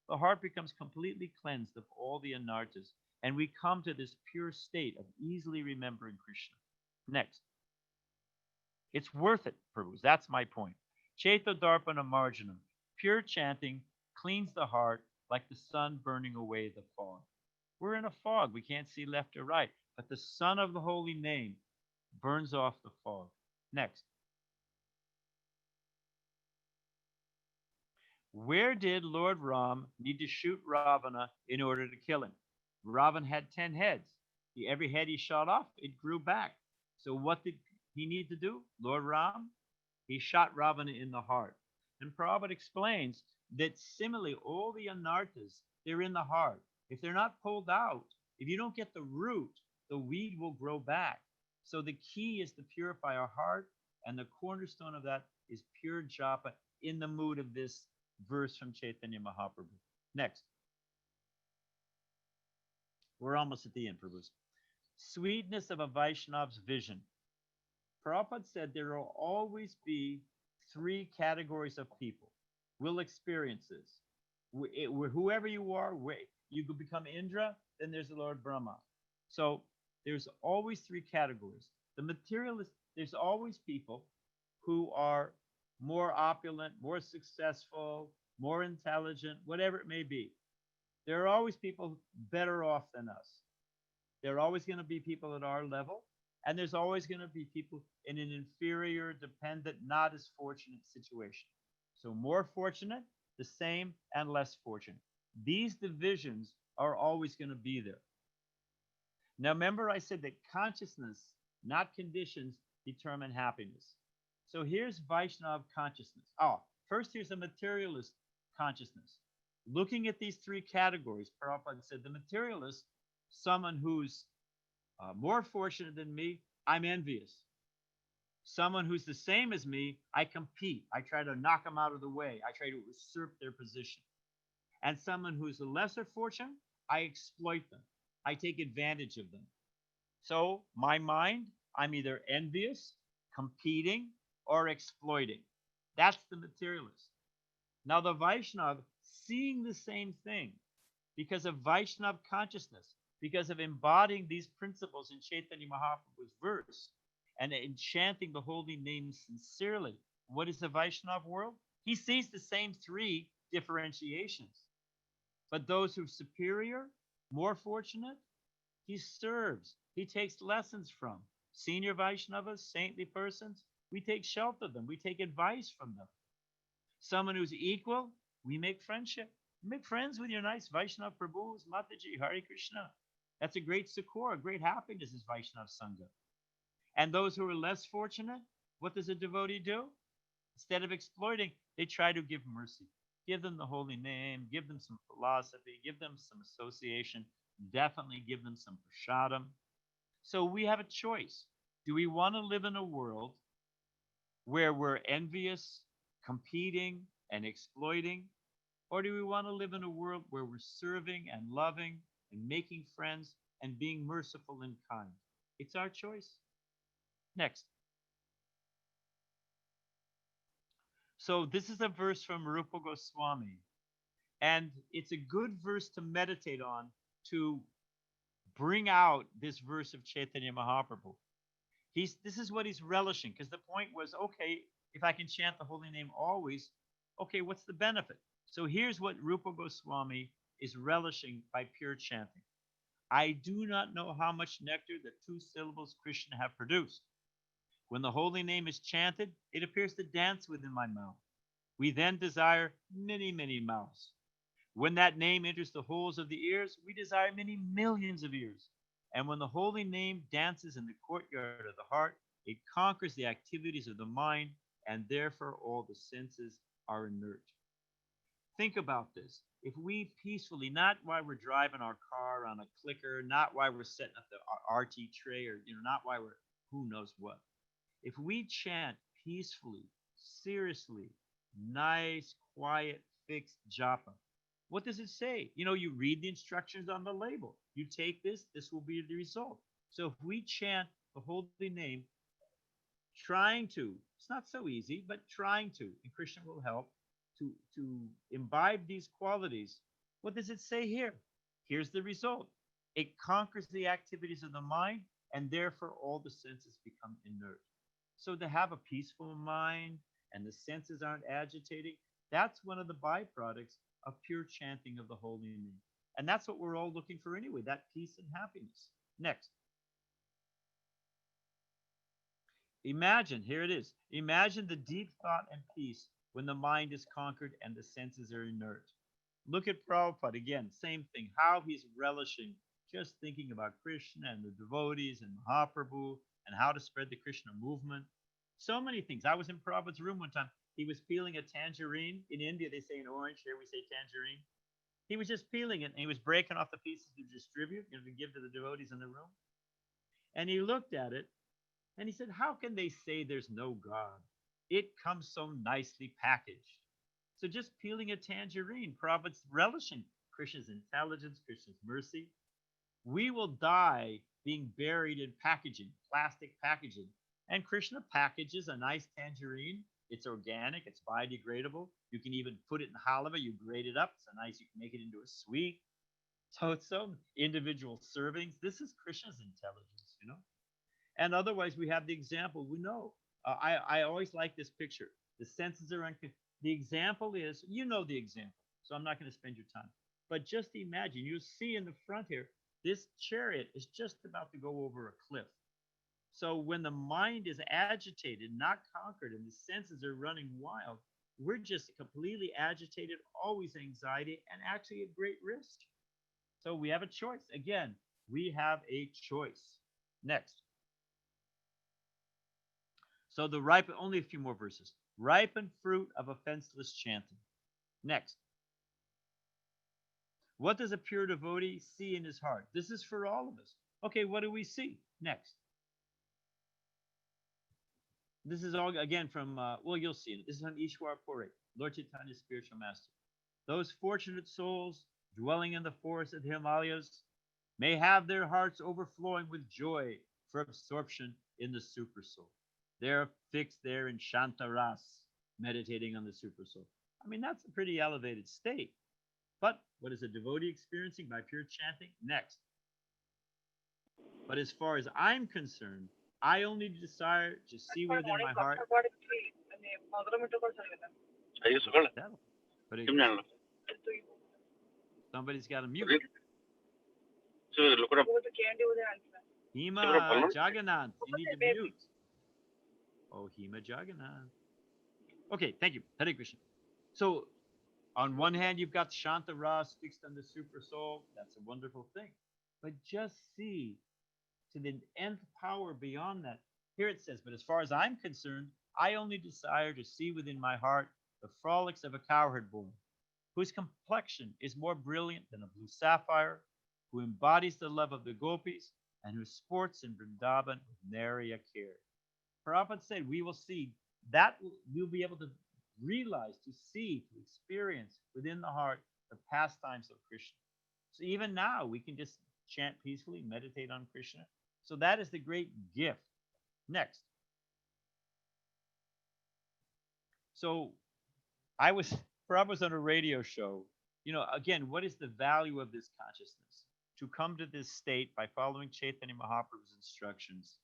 the heart becomes completely cleansed of all the anartas, and we come to this pure state of easily remembering Krishna. Next. It's worth it, Prabhus. That's my point. Chaita Darpana Marjanam. Pure chanting cleans the heart like the sun burning away the fog. We're in a fog. We can't see left or right. But the sun of the holy name burns off the fog. Next. Where did Lord Ram need to shoot Ravana in order to kill him? Ravana had 10 heads. Every head he shot off, it grew back. So what did he need to do? Lord Ram, he shot Ravana in the heart. And Prabhupada explains that similarly, all the anartas, they're in the heart. If they're not pulled out, if you don't get the root, the weed will grow back. So the key is to purify our heart, and the cornerstone of that is pure japa in the mood of this verse from Chaitanya Mahaprabhu. Next. We're almost at the end, Prabhu. Sweetness of a Vaishnav's vision. Prabhupada said there will always be 3 categories of people. We'll experience this. Whoever you are, you could become Indra, then there's the Lord Brahma. So there's always 3 categories. The materialist, there's always people who are more opulent, more successful, more intelligent, whatever it may be. There are always people better off than us. There are always going to be people at our level, and there's always going to be people in an inferior, dependent, not as fortunate situation. So more fortunate, the same, and less fortunate. These divisions are always going to be there. Now remember I said that consciousness, not conditions, determine happiness. So here's Vaishnava consciousness. First here's a materialist consciousness. Looking at these 3 categories, Prabhupada said the materialist, someone who's more fortunate than me, I'm envious. Someone who's the same as me, I compete. I try to knock them out of the way. I try to usurp their position. And someone who's lesser fortunate, I exploit them. I take advantage of them. So my mind, I'm either envious, competing, or exploiting. That's the materialist. Now the Vaishnava, seeing the same thing, because of Vaishnava consciousness, because of embodying these principles in Chaitanya Mahaprabhu's verse and in chanting the holy name sincerely. What is the Vaishnava world? He sees the same three differentiations. But those who are superior, more fortunate, he serves. He takes lessons from. Senior Vaishnavas, saintly persons, we take shelter of them. We take advice from them. Someone who's equal, we make friendship. Make friends with your nice Vaishnava Prabhus, Mataji, Hare Krishna. That's a great succor, a great happiness is Vaishnava Sangha. And those who are less fortunate, what does a devotee do? Instead of exploiting, they try to give mercy. Give them the holy name, give them some philosophy, give them some association, definitely give them some prasadam. So we have a choice. Do we want to live in a world where we're envious, competing, and exploiting? Or do we want to live in a world where we're serving and loving and making friends and being merciful and kind? It's our choice. Next. So this is a verse from Rupa Goswami. And it's a good verse to meditate on to bring out this verse of Chaitanya Mahaprabhu. This is what he's relishing, because the point was, okay, if I can chant the holy name always, okay, what's the benefit? So here's what Rupa Goswami is relishing by pure chanting. I do not know how much nectar the two syllables Krishna have produced. When the holy name is chanted, it appears to dance within my mouth. We then desire many, many mouths. When that name enters the holes of the ears, we desire many millions of ears. And when the holy name dances in the courtyard of the heart, it conquers the activities of the mind, and therefore all the senses are inert. Think about this. If we peacefully, not while we're driving our car on a clicker, not while we're setting up the RT tray, or not while we're who knows what. If we chant peacefully, seriously, nice, quiet, fixed japa, what does it say? You read the instructions on the label. You take this, this will be the result. So if we chant the holy name, trying to, it's not so easy, but trying to, and Krishna will help, to imbibe these qualities, what does it say here? Here's the result. It conquers the activities of the mind, and therefore all the senses become inert. So to have a peaceful mind and the senses aren't agitating, that's one of the byproducts of pure chanting of the holy name. And that's what we're all looking for anyway, that peace and happiness. Next. Imagine, here it is. Imagine the deep thought and peace when the mind is conquered and the senses are inert. Look at Prabhupada again, same thing, how he's relishing just thinking about Krishna and the devotees and Mahaprabhu and how to spread the Krishna movement. So many things. I was in Prabhupada's room one time. He was peeling a tangerine. In India, they say an orange. Here we say tangerine. He was just peeling it, and he was breaking off the pieces to distribute, to give to the devotees in the room. And he looked at it, and he said, how can they say there's no God? It comes so nicely packaged. So just peeling a tangerine, Prabhupada's relishing Krishna's intelligence, Krishna's mercy. We will die being buried in packaging, plastic packaging. And Krishna packages a nice tangerine. It's organic, it's biodegradable. You can even put it in halva, you grate it up. It's a nice, you can make it into a sweet. So it's so individual servings. This is Krishna's intelligence. And otherwise, we have the example. We know. I always like this picture. The senses are the example is, the example. So I'm not going to spend your time. But just imagine, you see in the front here, this chariot is just about to go over a cliff. So when the mind is agitated, not conquered, and the senses are running wild, we're just completely agitated, always anxiety, and actually at great risk. So we have a choice. Again, we have a choice. Next. So only a few more verses. Ripened fruit of offenseless chanting. Next. What does a pure devotee see in his heart? This is for all of us. Okay, what do we see? Next. This is all, again, from, you'll see it. This is from Ishwar Puri, Lord Chaitanya's spiritual master. Those fortunate souls dwelling in the forest of the Himalayas may have their hearts overflowing with joy for absorption in the super soul. They're fixed there in Shantaras, meditating on the super soul. I mean, that's a pretty elevated state. But what is a devotee experiencing by pure chanting? Next. But as far as I'm concerned, I only desire to see within my heart. That'll- Hare Krishna. Somebody's got to mute. Hima Jagannath. You need to mute. Oh, Hima Jagannath. Okay, thank you. Hare Krishna. So, on one hand, you've got Shanta Ras fixed on the super soul. That's a wonderful thing. But just see to the nth power beyond that. Here it says, but as far as I'm concerned, I only desire to see within my heart the frolics of a cowherd boy, whose complexion is more brilliant than a blue sapphire, who embodies the love of the gopis, and who sports in Vrindavan with nary a care. Prabhupada said, we will see that we'll be able to realize, to see, to experience within the heart the pastimes of Krishna. So even now, we can just chant peacefully, meditate on Krishna. So that is the great gift. Next. So Prabhupada was on a radio show. Again, what is the value of this consciousness? To come to this state by following Chaitanya Mahaprabhu's instructions,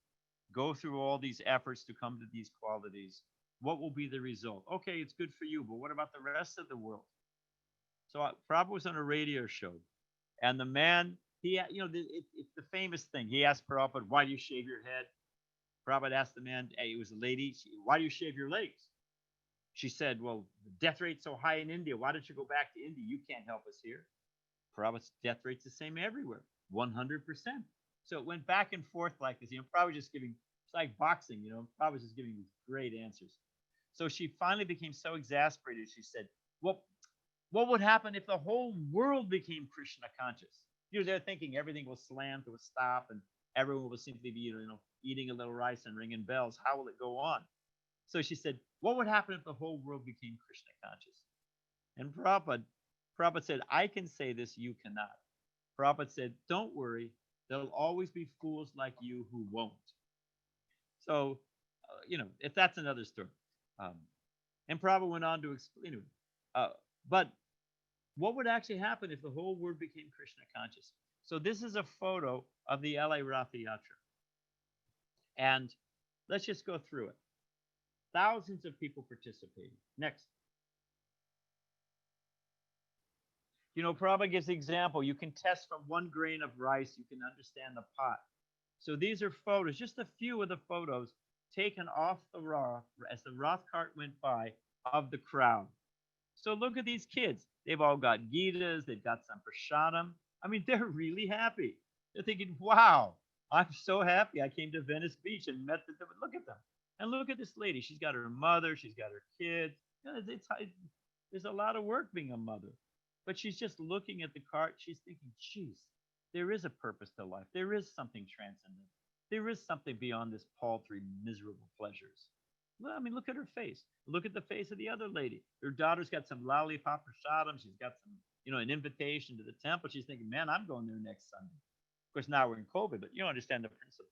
go through all these efforts to come to these qualities. What will be the result? Okay, it's good for you, but what about the rest of the world? So Prabhupada was on a radio show, and the man, it's the famous thing. He asked Prabhupada, why do you shave your head? Prabhupada asked the man, hey, it was a lady, why do you shave your legs? She said, well, the death rate's so high in India. Why don't you go back to India? You can't help us here. Prabhupada's death rate's the same everywhere, 100%. So it went back and forth like this. Prabhupada just giving, it's like boxing, Prabhupada just giving these great answers. So she finally became so exasperated. She said, well, what would happen if the whole world became Krishna conscious? They're thinking everything will slam to a stop and everyone will simply be, eating a little rice and ringing bells. How will it go on? So she said, what would happen if the whole world became Krishna conscious? And Prabhupada said, I can say this, you cannot. Prabhupada said, don't worry, there'll always be fools like you who won't. So, if that's another story. And Prabhupada went on to explain it. But what would actually happen if the whole world became Krishna conscious? So this is a photo of the LA Ratha Yatra. And let's just go through it. Thousands of people participating. Next. Prabhupada gives the example. You can test from 1 grain of rice. You can understand the pot. So these are photos, just a few of the photos taken off the Rath as the Rath cart went by of the crowd. So look at these kids. They've all got Gitas. They've got some prasadam. They're really happy. They're thinking, wow, I'm so happy I came to Venice Beach and met them. Look at them. And look at this lady. She's got her mother. She's got her kids. There's a lot of work being a mother. But she's just looking at the cart. She's thinking, geez, there is a purpose to life. There is something transcendent. There is something beyond this paltry, miserable pleasures. Look at her face. Look at the face of the other lady. Her daughter's got some lollipop prasadam. She's got some, an invitation to the temple. She's thinking, man, I'm going there next Sunday. Of course, now we're in COVID, but you understand the principle.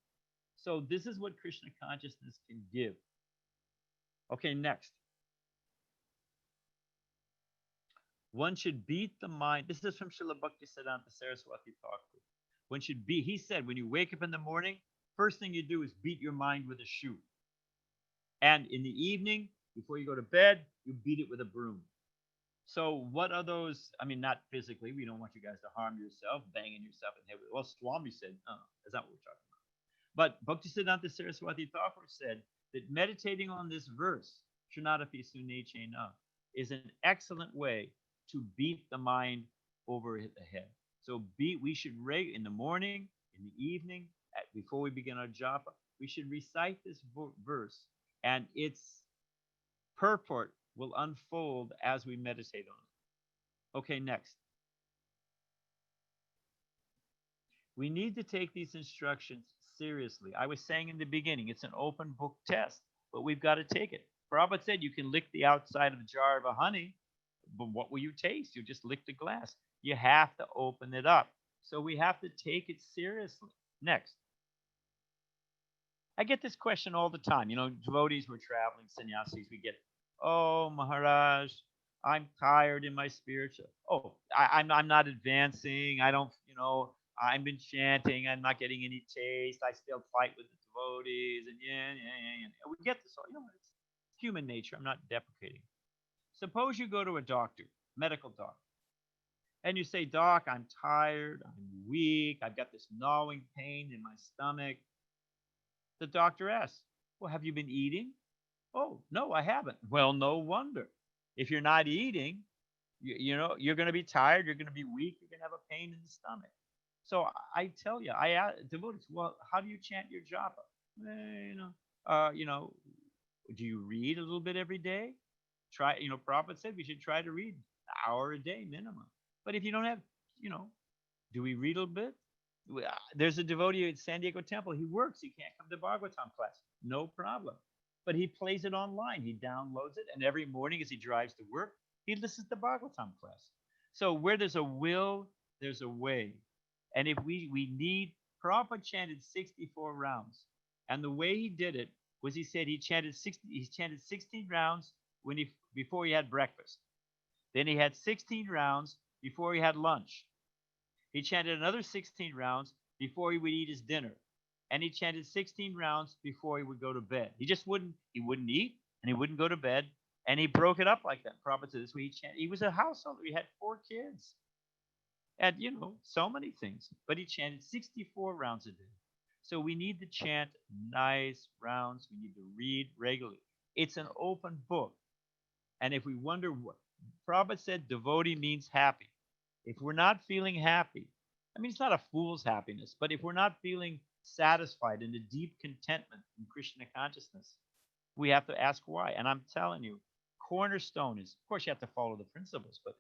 So this is what Krishna consciousness can give. Okay, next. One should beat the mind. This is from Srila Bhaktisiddhanta Saraswati Thakur. He said, when you wake up in the morning, first thing you do is beat your mind with a shoe. And in the evening, before you go to bed, you beat it with a broom. So what are those? Not physically. We don't want you guys to harm yourself, banging yourself in the head. Well, Swami said, that's not what we're talking about. But Bhaktisiddhanta Saraswati Thakur said that meditating on this verse, Shrunadapi Sunechena, is an excellent way to beat the mind over the head. So we should in the morning, in the evening, before we begin our japa, we should recite this verse, and its purport will unfold as we meditate on it. Okay, next. We need to take these instructions seriously. I was saying in the beginning, it's an open book test, but we've got to take it. Prabhupada said you can lick the outside of a jar of honey, but what will you taste? You just lick the glass. You have to open it up. So we have to take it seriously. Next. I get this question all the time. Devotees who are traveling, sannyasis, we get, oh, Maharaj, I'm tired in my spiritual. Oh, I'm not advancing. I don't, I've been chanting. I'm not getting any taste. I still fight with the devotees. And yeah. We get this all. It's human nature. I'm not deprecating. Suppose you go to a doctor, medical doctor, and you say, Doc, I'm tired. I'm weak. I've got this gnawing pain in my stomach. The doctor asks, well, have you been eating? Oh, no, I haven't. Well, no wonder. If you're not eating, you're going to be tired. You're going to be weak. You're going to have a pain in the stomach. So I tell you, I ask devotees, well, how do you chant your japa? You know, do you read a little bit every day? Try, Prabhupada said we should try to read an hour a day minimum. But if you don't have, do we read a little bit? There's a devotee at San Diego Temple. He works. He can't come to Bhagavatam class. No problem. But he plays it online. He downloads it. And every morning as he drives to work, he listens to Bhagavatam class. So where there's a will, there's a way. And if we need, Prabhupada chanted 64 rounds. And the way he did it was he said he chanted 16 rounds before he had breakfast. Then he had 16 rounds before he had lunch. He chanted another 16 rounds before he would eat his dinner. And he chanted 16 rounds before he would go to bed. He wouldn't eat and he wouldn't go to bed. And he broke it up like that. Prabhupada said this way he chanted. He was a householder. He had 4 kids. And, so many things. But he chanted 64 rounds a day. So we need to chant nice rounds. We need to read regularly. It's an open book. And if we wonder what Prabhupada said, devotee means happy. If we're not feeling happy, it's not a fool's happiness, but if we're not feeling satisfied in a deep contentment in Krishna consciousness, we have to ask why. And I'm telling you, cornerstone is, of course, you have to follow the principles, but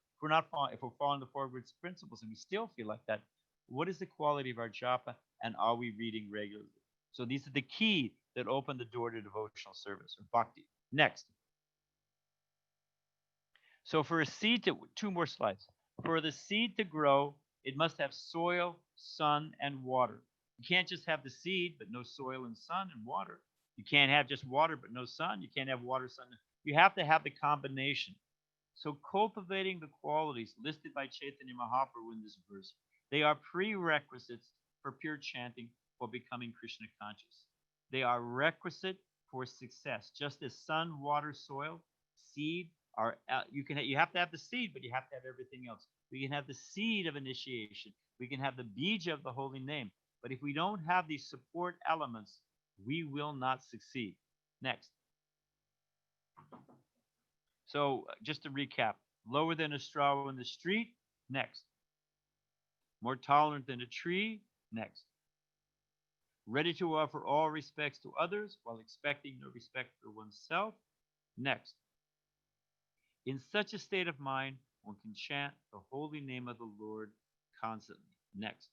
if we're following the forward principles and we still feel like that, what is the quality of our japa and are we reading regularly? So these are the key that open the door to devotional service or bhakti. Next. So for a seed to, 2 more slides. For the seed to grow, it must have soil, sun, and water. You can't just have the seed, but no soil and sun and water. You can't have just water, but no sun. You can't have water, sun. You have to have the combination. So cultivating the qualities listed by Chaitanya Mahaprabhu in this verse, they are prerequisites for pure chanting for becoming Krishna conscious. They are requisite for success, just as sun, water, soil, seed, you have to have the seed, but you have to have everything else. We can have the seed of initiation. We can have the bija of the holy name. But if we don't have these support elements, we will not succeed. Next. So just to recap, lower than a straw in the street. Next. More tolerant than a tree. Next. Ready to offer all respects to others while expecting no respect for oneself. Next. In such a state of mind, one can chant the holy name of the Lord constantly. Next.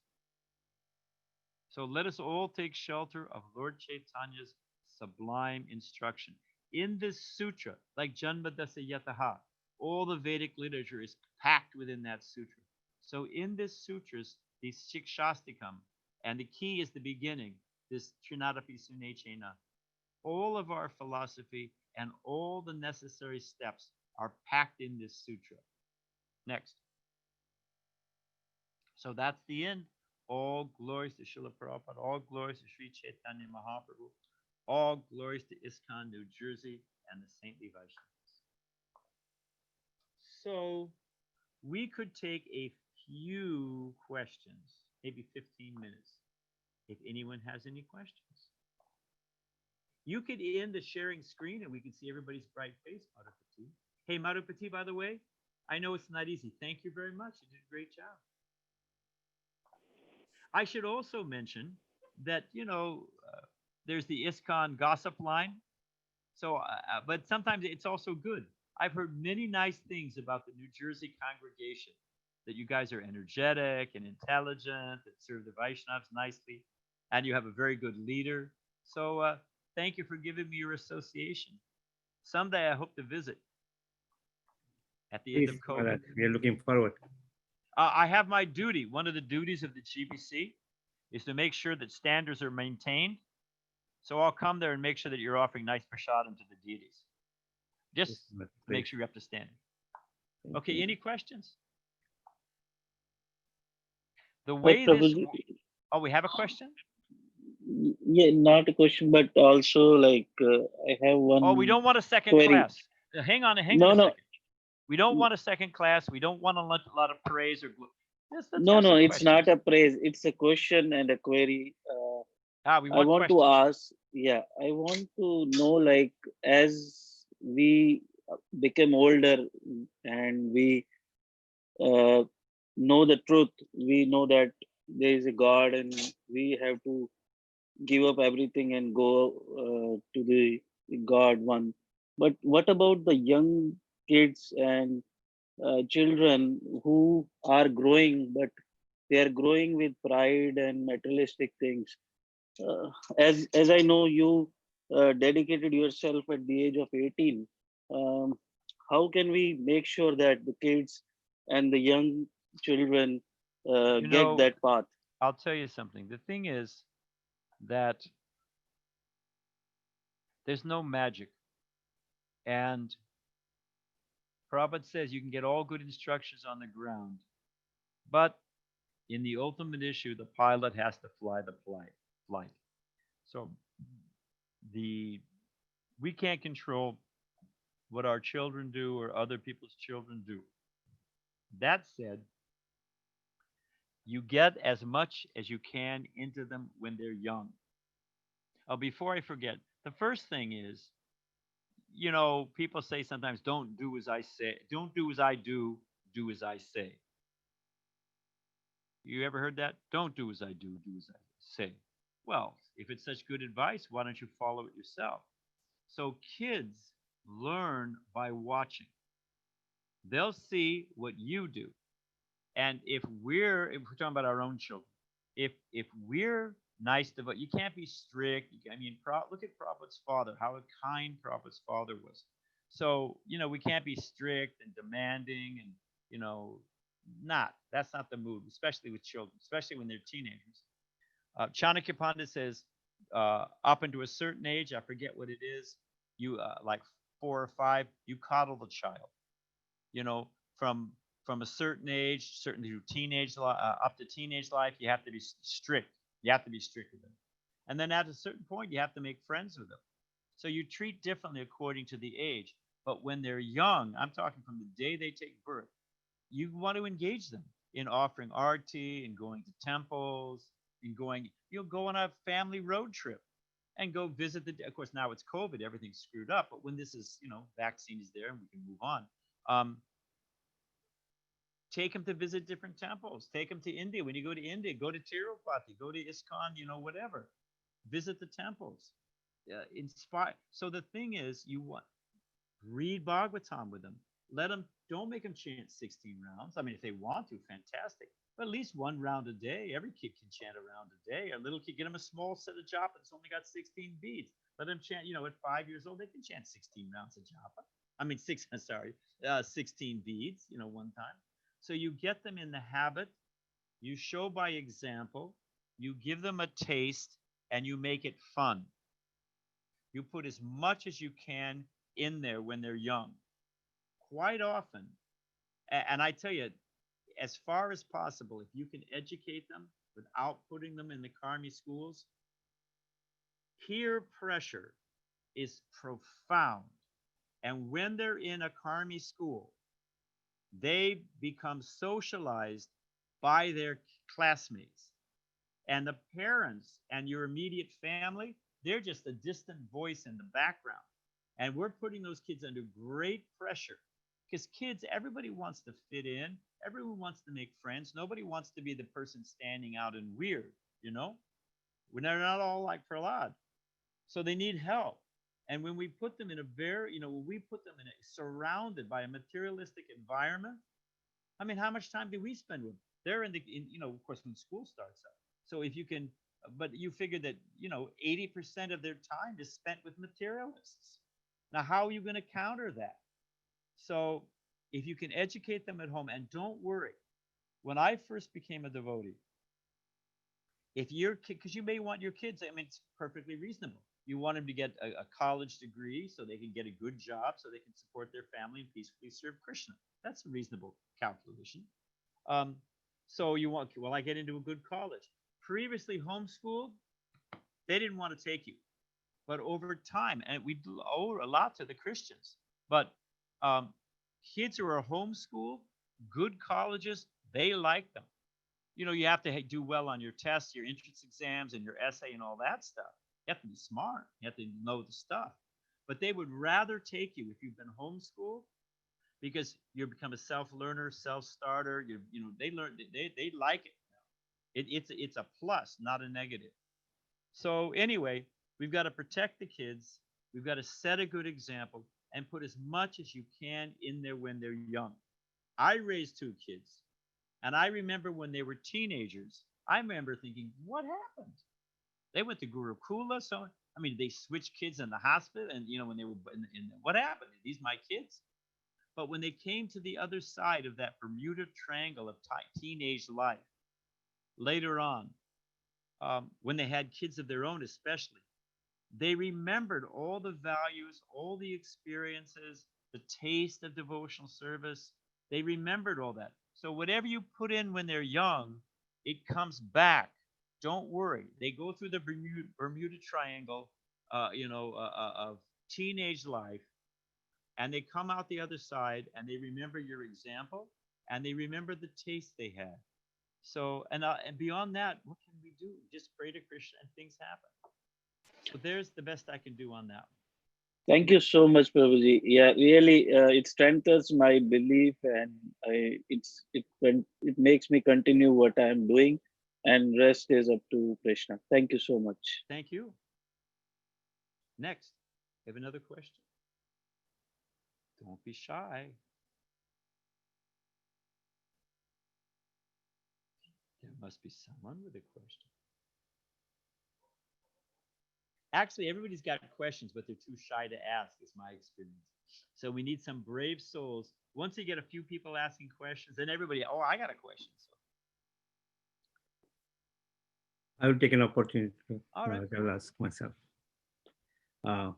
So let us all take shelter of Lord Chaitanya's sublime instruction. In this sutra, like Janmadasa Yataha, all the Vedic literature is packed within that sutra. So in this sutras, the Shikshastikam, and the key is the beginning, this Trinadapi Sunechena. All of our philosophy and all the necessary steps are packed in this sutra. Next. So that's the end. All glories to Srila Prabhupada. All glories to Sri Chaitanya Mahaprabhu. All glories to ISKCON New Jersey and the saintly Vaishnavas. So we could take a few questions, maybe 15 minutes, if anyone has any questions. You could end the sharing screen and we can see everybody's bright face, Madhupati. Hey, Madhupati, by the way, I know it's not easy. Thank you very much. You did a great job. I should also mention that, there's the ISKCON gossip line. So, but sometimes it's also good. I've heard many nice things about the New Jersey congregation, that you guys are energetic and intelligent, that serve the Vaishnavas nicely, and you have a very good leader. So thank you for giving me your association. Someday I hope to visit at the end of COVID. We are looking forward. I have my duty. One of the duties of the GBC is to make sure that standards are maintained. So I'll come there and make sure that you're offering nice prasadam to the deities. Just make sure you're up to standing. Okay, any questions? The Hi, way this. Prabhuji. Oh, we have a question. Yeah, not a question, but also like I have Oh, we one don't want a second query. class. Hang on No, a no, second. We don't want a second class. We don't want a lot of praise or. Let's no, have no. some It's not questions. a praise. It's a question and a query. We I want want to questions. ask. Yeah, I want to know like as we become older and we uh, know the truth, we know that there is a God and we have to give up everything and go to the God one. But what about the young kids and children who are growing, but they are growing with pride and materialistic things? Uh, as I know, you dedicated yourself at the age of 18. Um, how can we make sure that the kids and the young children You get know, that path? I'll tell you something. The thing is that there's no magic. And Prabhupada says you can get all good instructions on the ground. But in the ultimate issue, the pilot has to fly the flight. So the we can't control what our children do or other people's children do. That said, you get as much as you can into them when they're young. Oh, before I forget, the first thing is, people say sometimes, don't do as I say, don't do as I do as I say. You ever heard that? Don't do as I do as I say. Well, if it's such good advice, why don't you follow it yourself? So kids learn by watching. They'll see what you do. And if we're talking about our own children, if we're nice to, but you can't be strict. Look at Prabhupada's father, how kind Prabhupada's father was. So we can't be strict and demanding, and you know, that's not the mood, especially with children, especially when they're teenagers. Chanakya Pandit says, up into a certain age, I forget what it is, you like 4 or 5, you coddle the child. You know, from a certain age, certainly to up to teenage life, you have to be strict. You have to be strict with them, and then at a certain point, you have to make friends with them. So you treat differently according to the age. But when they're young, I'm talking from the day they take birth, you want to engage them in offering arti and going to temples and you'll go on a family road trip and go visit of course, now it's COVID, everything's screwed up, but when this is, vaccine is there and we can move on. um, Take them to visit different temples. Take them to India. When you go to India, go to Tirupati, go to ISKCON, whatever. Visit the temples. Inspire. So the thing is, you want read Bhagavatam with them. Don't make them chant 16 rounds. I mean, if they want to, fantastic. But at least one round a day. Every kid can chant a round a day. A little kid, get them a small set of japa that's only got 16 beads. Let them chant, at 5 years old, they can chant 16 rounds of japa. I mean, 16 beads, one time. So you get them in the habit, you show by example, you give them a taste, and you make it fun. You put as much as you can in there when they're young. Quite often, and I tell you, as far as possible, if you can educate them without putting them in the karmi schools, peer pressure is profound. And when they're in a karmi school, they become socialized by their classmates. And the parents and your immediate family, they're just a distant voice in the background. And we're putting those kids under great pressure because kids, everybody wants to fit in. Everyone wants to make friends. Nobody wants to be the person standing out and weird, you know? They're not all like Prahlad. So they need help. And when we put them in when we put them surrounded by a materialistic environment, I mean, how much time do we spend with them? They're of course, when school starts up. So if you can, but you figure that, 80% of their time is spent with materialists. Now, how are you going to counter that? So if you can educate them at home, and don't worry, when I first became a devotee, if your kid, because you may want your kids, I mean, it's perfectly reasonable. You want them to get a college degree so they can get a good job, so they can support their family and peacefully serve Krishna. That's a reasonable calculation. Um, So you want, well, I get into a good college. Previously homeschooled, they didn't want to take you. But over time, and we owe a lot to the Christians, but um, kids who are homeschooled, good colleges, they like them. You have to do well on your tests, your entrance exams, and your essay and all that stuff. You have to be smart. You have to know the stuff. But they would rather take you if you've been homeschooled because you become a self-learner, self-starter. They learn. They like it. It's a plus, not a negative. So anyway, we've got to protect the kids. We've got to set a good example and put as much as you can in there when they're young. I raised two kids, and I remember when they were teenagers, I remember thinking, what happened? They went to Gurukula. So, I mean, they switched kids in the hospital, and, when they were what happened? Are these my kids? But when they came to the other side of that Bermuda Triangle of teenage life, later on, when they had kids of their own, especially, they remembered all the values, all the experiences, the taste of devotional service. They remembered all that. So whatever you put in when they're young, it comes back. Don't worry. They go through the Bermuda Triangle, of teenage life, and they come out the other side, and they remember your example, and they remember the taste they had. So, and beyond that, what can we do? Just pray to Krishna, and things happen. So there's the best I can do on that. Thank you so much, Prabhuji. Yeah, really, it strengthens my belief, and it makes me continue what I am doing, and rest is up to Krishna. Thank you so much. Thank you. Next, have another question? Don't be shy. There must be someone with a question. Actually, everybody's got questions, but they're too shy to ask, is my experience. So we need some brave souls. Once you get a few people asking questions, then everybody, oh, I got a question. So. I will take an opportunity to All right. I'll ask myself. Maharaj,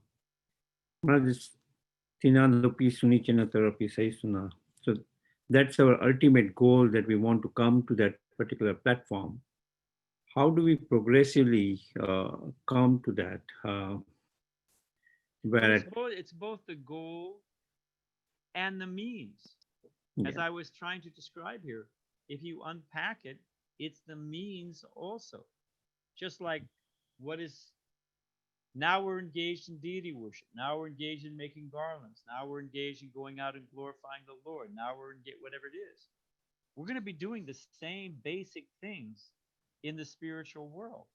Tinalopi Sunichanatarapi Saisuna. So that's our ultimate goal, that we want to come to that particular platform. How do we progressively come to that? It's both the goal and the means. As I was trying to describe here, if you unpack it, it's the means also. Just like now we're engaged in deity worship. Now we're engaged in making garlands. Now we're engaged in going out and glorifying the Lord. Now we're engaged, whatever it is. We're going to be doing the same basic things in the spiritual world.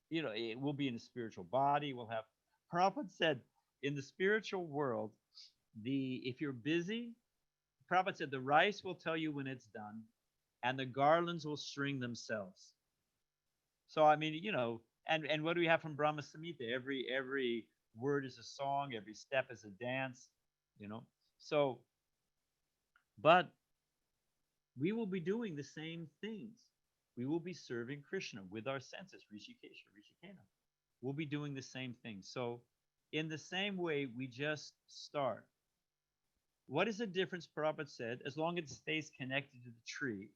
It will be in a spiritual body. We'll have, Prabhupada said, in the spiritual world, if you're busy, Prabhupada said the rice will tell you when it's done, and the garlands will string themselves. So, I mean, and what do we have from Brahma Samhita? Every word is a song, every step is a dance, So, but we will be doing the same things. We will be serving Krishna with our senses, Rishikesha. We'll be doing the same thing. So, in the same way, we just start. What is the difference, Prabhupada said, as long as it stays connected to the tree?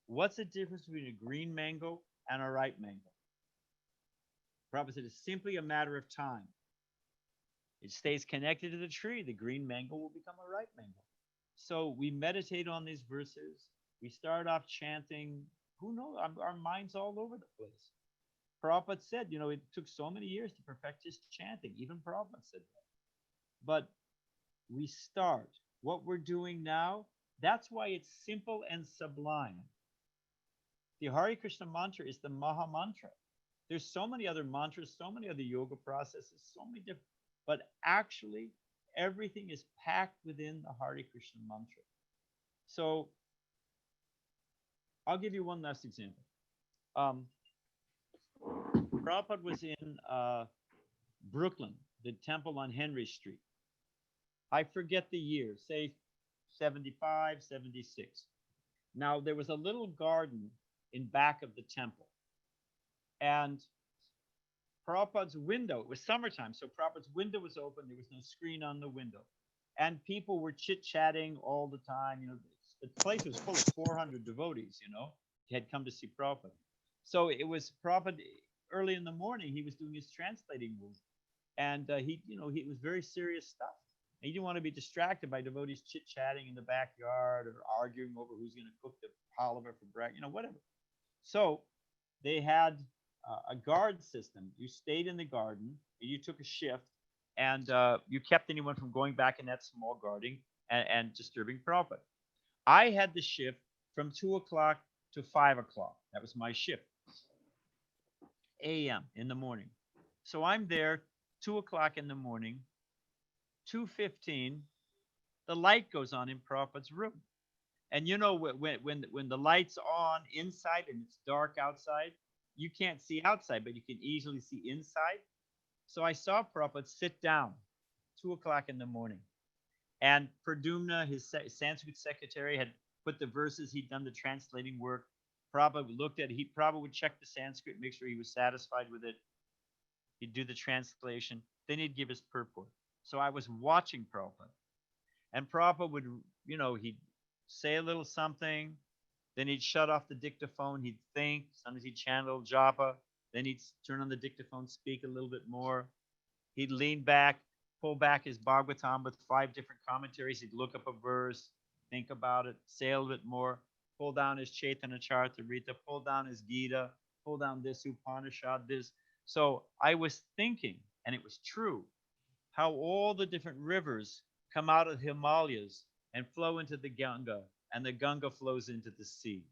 What's the difference between a green mango and a ripe mango? Prabhupada said it's simply a matter of time. It stays connected to the tree. The green mango will become a ripe mango. So we meditate on these verses. We start off chanting. Who knows? Our mind's all over the place. Prabhupada said, it took so many years to perfect his chanting. Even Prabhupada said that. But we start. What we're doing now, that's why it's simple and sublime. The Hare Krishna mantra is the Maha Mantra. There's so many other mantras, so many other yoga processes, so many different, but actually everything is packed within the Hare Krishna mantra. So I'll give you one last example. Prabhupada was in Brooklyn, the temple on Henry Street. I forget the year, say 75, 76. Now, there was a little garden in back of the temple. And Prabhupada's window, it was summertime, so Prabhupada's window was open. There was no screen on the window. And people were chit-chatting all the time, the place was full of 400 devotees, had come to see Prabhupada. So it was Prabhupada early in the morning. He was doing his translating work, and it was very serious stuff. And he didn't want to be distracted by devotees chit-chatting in the backyard or arguing over who's going to cook the palaver for breakfast, whatever. So they had a guard system. You stayed in the garden, you took a shift, and you kept anyone from going back in that small guarding and disturbing Prabhupada. I had the shift from 2 o'clock to 5 o'clock. That was my shift, a.m. in the morning. So I'm there 2 o'clock in the morning, 2:15, the light goes on in Prabhupada's room. And when the light's on inside and it's dark outside, you can't see outside, but you can easily see inside. So I saw Prabhupada sit down 2 o'clock in the morning. And Pradumna, his Sanskrit secretary, had put the verses, he'd done the translating work. Prabhupada looked at it. He probably would check the Sanskrit, make sure he was satisfied with it. He'd do the translation. Then he'd give his purport. So I was watching Prabhupada. And Prabhupada would, he'd say a little something. Then he'd shut off the dictaphone. He'd think. Sometimes he'd chant a little japa. Then he'd turn on the dictaphone, speak a little bit more. He'd lean back, pull back his Bhagavatam with 5 different commentaries. He'd look up a verse, think about it, say a little bit more, pull down his Chaitanya Charitamrita, pull down his Gita, pull down this Upanishad, this. So I was thinking, and it was true, how all the different rivers come out of the Himalayas and flow into the Ganga, and the Ganga flows into the sea.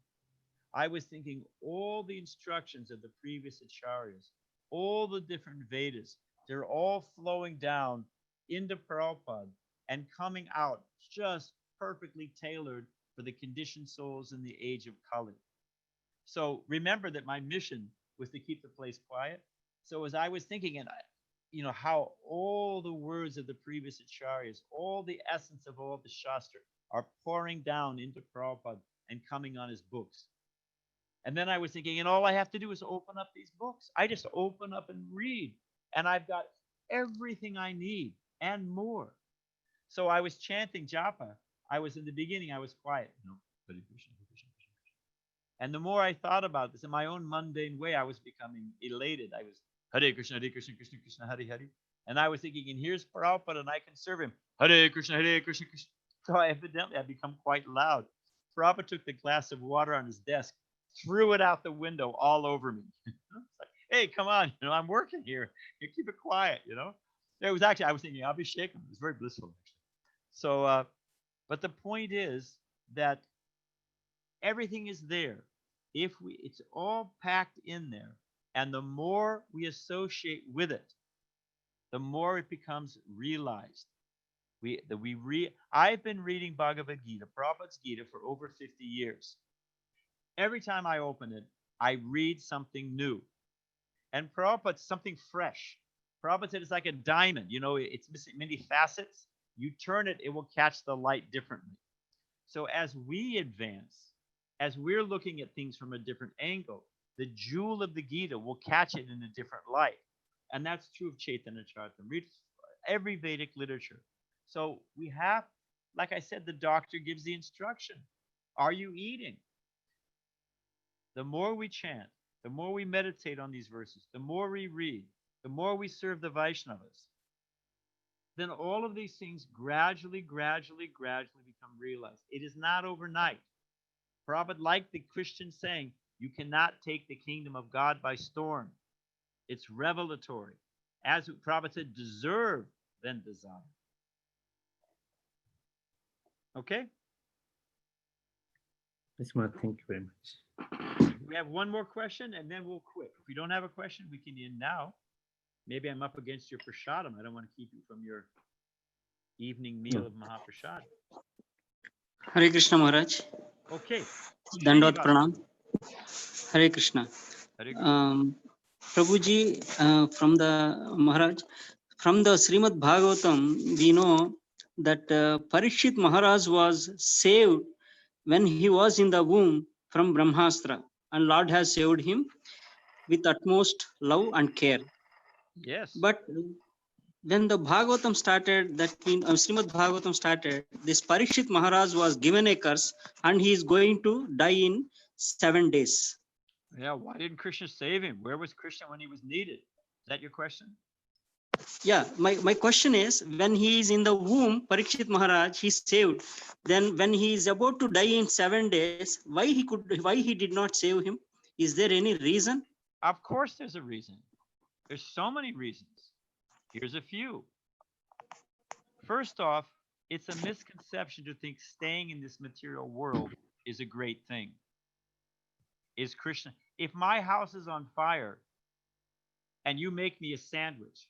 I was thinking all the instructions of the previous acharyas, all the different Vedas, they're all flowing down into Prabhupada and coming out just perfectly tailored for the conditioned souls in the age of Kali. So remember that my mission was to keep the place quiet. So as I was thinking, and how all the words of the previous acharyas, all the essence of all the Shastra are pouring down into Prabhupada and coming on his books. And then I was thinking, and all I have to do is open up these books. I just open up and read, and I've got everything I need and more. So I was chanting japa. I was in the beginning, I was quiet. Hare Krishna, Hare Krishna, Krishna Krishna. And the more I thought about this in my own mundane way, I was becoming elated. I was Hare Krishna, Krishna Krishna, Hare Hare. And I was thinking, and here's Prabhupada, and I can serve him. Hare Krishna, Krishna Krishna. So evidently I've become quite loud. Prabhupada took the glass of water on his desk, threw it out the window all over me. It's like, hey, come on, I'm working here. You keep it quiet, It was actually, I was thinking, I'll be shaken. It was very blissful, actually. So, but the point is that everything is there. It's all packed in there. And the more we associate with it, the more it becomes realized. I've been reading Bhagavad Gita, Prabhupada's Gita, for over 50 years. Every time I open it, I read something new. And Prabhupada's something fresh. Prabhupada said it's like a diamond. It's missing many facets. You turn it, it will catch the light differently. So as we advance, as we're looking at things from a different angle, the jewel of the Gita will catch it in a different light. And that's true of Chaitanya Charitamrita, every Vedic literature. So we have, like I said, the doctor gives the instruction. Are you eating? The more we chant, the more we meditate on these verses, the more we read, the more we serve the Vaishnavas, then all of these things gradually become realized. It is not overnight. Prabhupada, like the Christian saying, you cannot take the kingdom of God by storm. It's revelatory. As Prabhupada said, deserve, then desire. Okay? Yes, Mark, thank you very much. We have one more question, and then we'll quit. If we don't have a question, we can end now. Maybe I'm up against your prasadam. I don't want to keep you from your evening meal of Mahaprasad. Hare Krishna Maharaj. Okay. Dandot Pranam. Hare Krishna. Hare Krishna. Prabhuji, from the Maharaj, from the Srimad Bhagavatam, we know that Parikshit Maharaj was saved when he was in the womb from Brahmastra, and Lord has saved him with utmost love and care. Yes. But when the Bhagavatam started, that means Srimad Bhagavatam started, this Parikshit Maharaj was given a curse and he is going to die in 7 days. Yeah, why didn't Krishna save him? Where was Krishna when he was needed? Is that your question? Yeah, my question is, when he is in the womb, Parikshit Maharaj, he saved. Then when he is about to die in 7 days, why he did not save him? Is there any reason? Of course there's a reason. There's so many reasons. Here's a few. First off, it's a misconception to think staying in this material world is a great thing. Is Krishna, if my house is on fire and you make me a sandwich,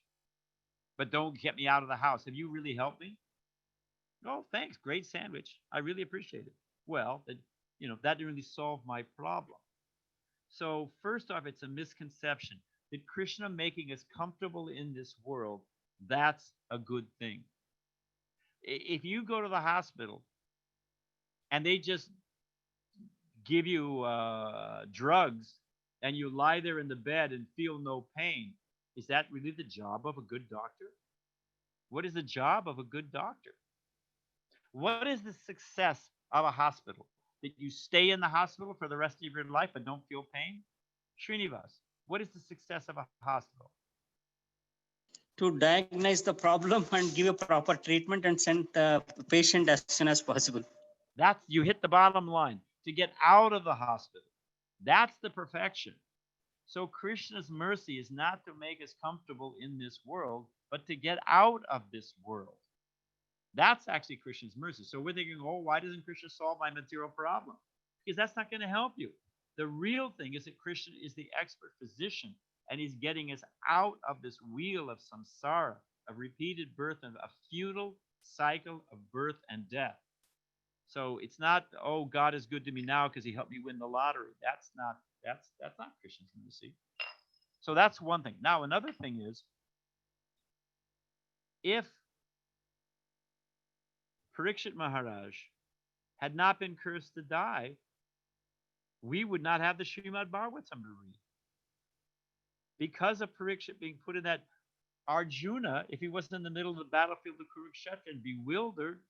but don't get me out of the house, have you really helped me? Oh, thanks, great sandwich. I really appreciate it. Well, that didn't really solve my problem. So first off, it's a misconception that Krishna making us comfortable in this world, that's a good thing. If you go to the hospital and they just give you drugs and you lie there in the bed and feel no pain, is that really the job of a good doctor? What is the job of a good doctor? What is the success of a hospital? That you stay in the hospital for the rest of your life and don't feel pain? Srinivas, what is the success of a hospital? To diagnose the problem and give a proper treatment and send the patient as soon as possible. That's, you hit the bottom line. To get out of the hospital. That's the perfection. So Krishna's mercy is not to make us comfortable in this world, but to get out of this world. That's actually Krishna's mercy. So we're thinking, oh, why doesn't Krishna solve my material problem? Because that's not going to help you. The real thing is that Krishna is the expert physician, and he's getting us out of this wheel of samsara, of repeated birth, and a futile cycle of birth and death. So it's not, oh, God is good to me now because he helped me win the lottery. That's not Krishna's mercy. So that's one thing. Now another thing is, if Parikshit Maharaj had not been cursed to die, we would not have the Srimad Bhagavatam to read. Because of Parikshit being put in that, Arjuna, if he wasn't in the middle of the battlefield of Kuruksetra and bewildered,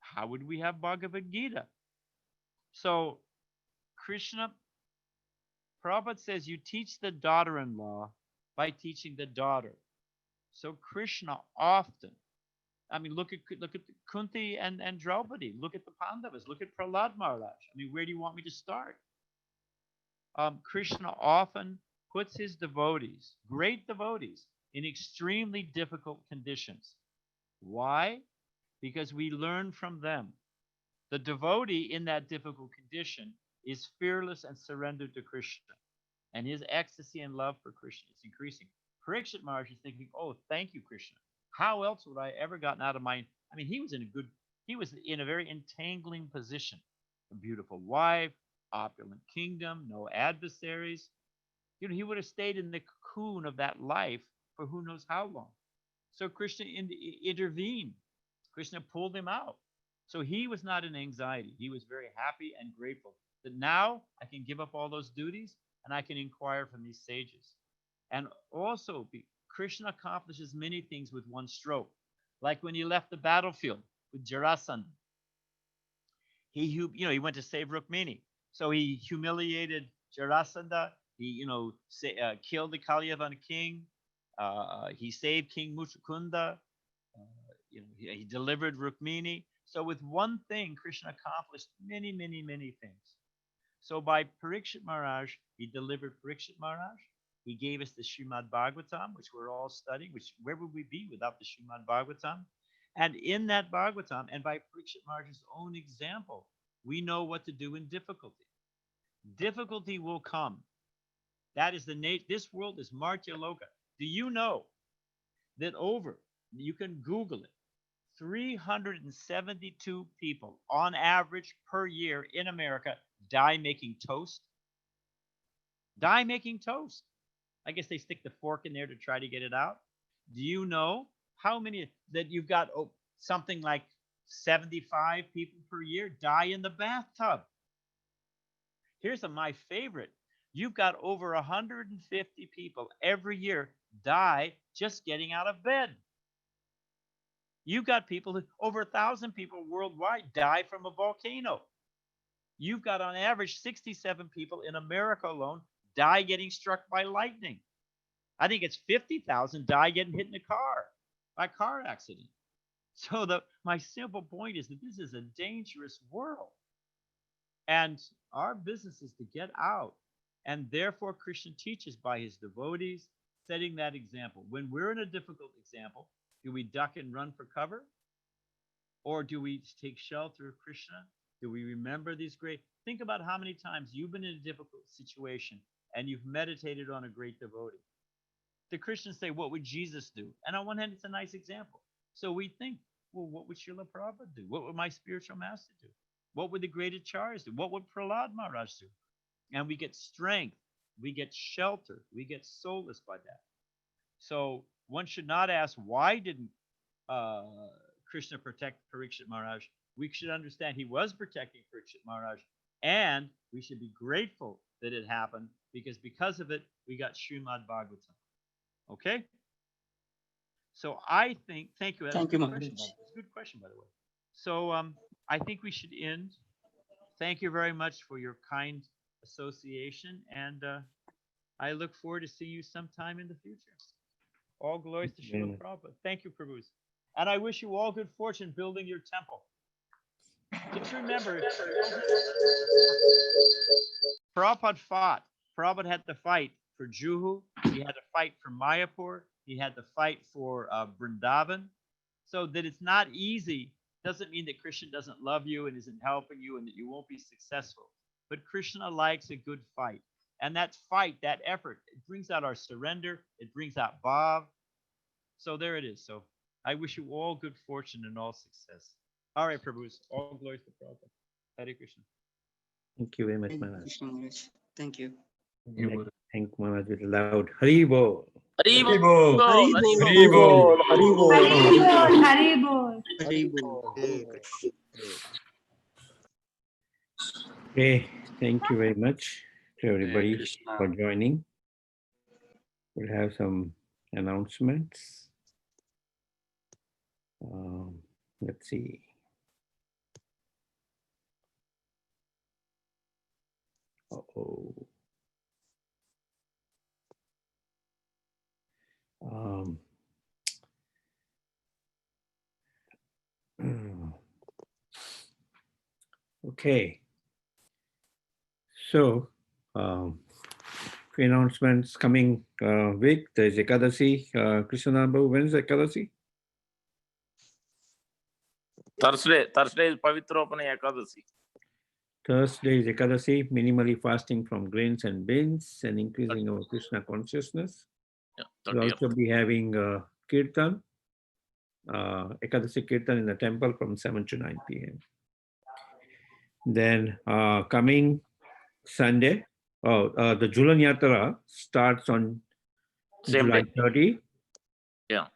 how would we have Bhagavad Gita? So Krishna, Prabhupada says, you teach the daughter-in-law by teaching the daughter. So Krishna often, I mean, look at Kunti and Draupadi. Look at the Pandavas. Look at Prahlad Maharaj. I mean, where do you want me to start? Krishna often puts his devotees, great devotees, in extremely difficult conditions. Why? Because we learn from them. The devotee in that difficult condition is fearless and surrendered to Krishna. And his ecstasy and love for Krishna is increasing. Parikshit Maharaj is thinking, oh, thank you, Krishna. How else would I ever gotten out of my, I mean, he was in a very entangling position. A beautiful wife, opulent kingdom, no adversaries. He would have stayed in the cocoon of that life for who knows how long. So Krishna intervened. Krishna pulled him out. So he was not in anxiety. He was very happy and grateful that now I can give up all those duties and I can inquire from these sages. And also, Krishna accomplishes many things with one stroke. Like when he left the battlefield with Jarasandha. He went to save Rukmini. So he humiliated Jarasandha. He, killed the Kalyavan king. He saved King Muchukunda. He delivered Rukmini. So with one thing, Krishna accomplished many, many, many things. So by Parikshit Maharaj, he delivered Parikshit Maharaj. He gave us the Srimad Bhagavatam, which we're all studying, which where would we be without the Srimad Bhagavatam? And in that Bhagavatam, and by Parikshit Maharaj's own example, we know what to do in difficulty. Difficulty will come. That is the nature. This world is Martya Loka. Do you know that you can Google it, 372 people on average per year in America die making toast? Die making toast. I guess they stick the fork in there to try to get it out. Do you know how many that you've got? Something like 75 people per year die in the bathtub. Here's my favorite. You've got over 150 people every year die just getting out of bed. You've got people who, over 1,000 people worldwide die from a volcano. You've got on average 67 people in America alone die getting struck by lightning. I think it's 50,000 die getting hit in a car by car accident. So my simple point is that this is a dangerous world. And our business is to get out. And therefore, Krishna teaches by his devotees, setting that example. When we're in a difficult example, do we duck and run for cover? Or do we take shelter of Krishna? Do we remember these great? Think about how many times you've been in a difficult situation and you've meditated on a great devotee. The Christians say, what would Jesus do? And on one hand, it's a nice example. So we think, well, what would Srila Prabhupada do? What would my spiritual master do? What would the great acharyas do? What would Prahlad Maharaj do? And we get strength, we get shelter, we get solace by that. So one should not ask, why didn't Krishna protect Parikshit Maharaj? We should understand he was protecting Parikshit Maharaj, and we should be grateful that it happened, because of it, we got Srimad Bhagavatam. Okay? So I think, thank you. Thank you, Maharaj. That's a good question, by the way. So I think we should end. Thank you very much for your kind association, and I look forward to seeing you sometime in the future. All glories to Srila Prabhupada. Thank you, Prabhus. And I wish you all good fortune building your temple. Just remember, Prabhupada fought. Prabhupada had to fight for Juhu. He had to fight for Mayapur. He had to fight for Vrindavan. So that it's not easy doesn't mean that Krishna doesn't love you and isn't helping you and that you won't be successful. But Krishna likes a good fight. And that fight, that effort, it brings out our surrender. It brings out Bhav. So there it is. So I wish you all good fortune and all success. All right, Prabhus. All glories to Prabhupada. Hare Krishna. Thank you very much, Thank you, Maharaj. Krishna Maharaj. Thank you. Thank Maharaj with loud Haribo. Haribo. Haribo. Haribo. Haribo. Haribo. Okay, thank you very much to everybody Krishna. for joining. We'll have some announcements. Let's see. Uh-oh. Okay. So, few announcements coming week. There's Ekadasi. Krishna, when is Ekadasi? Thursday is Pavitropana Ekadasi. Thursday is Ekadasi, minimally fasting from grains and beans and increasing our Krishna consciousness. Yeah, We'll 30th. also be having Kirtan, Ekadasi Kirtan in the temple from 7 to 9 p.m. Then coming Sunday, the Julan Yatra starts on Same July day. 30. Yeah.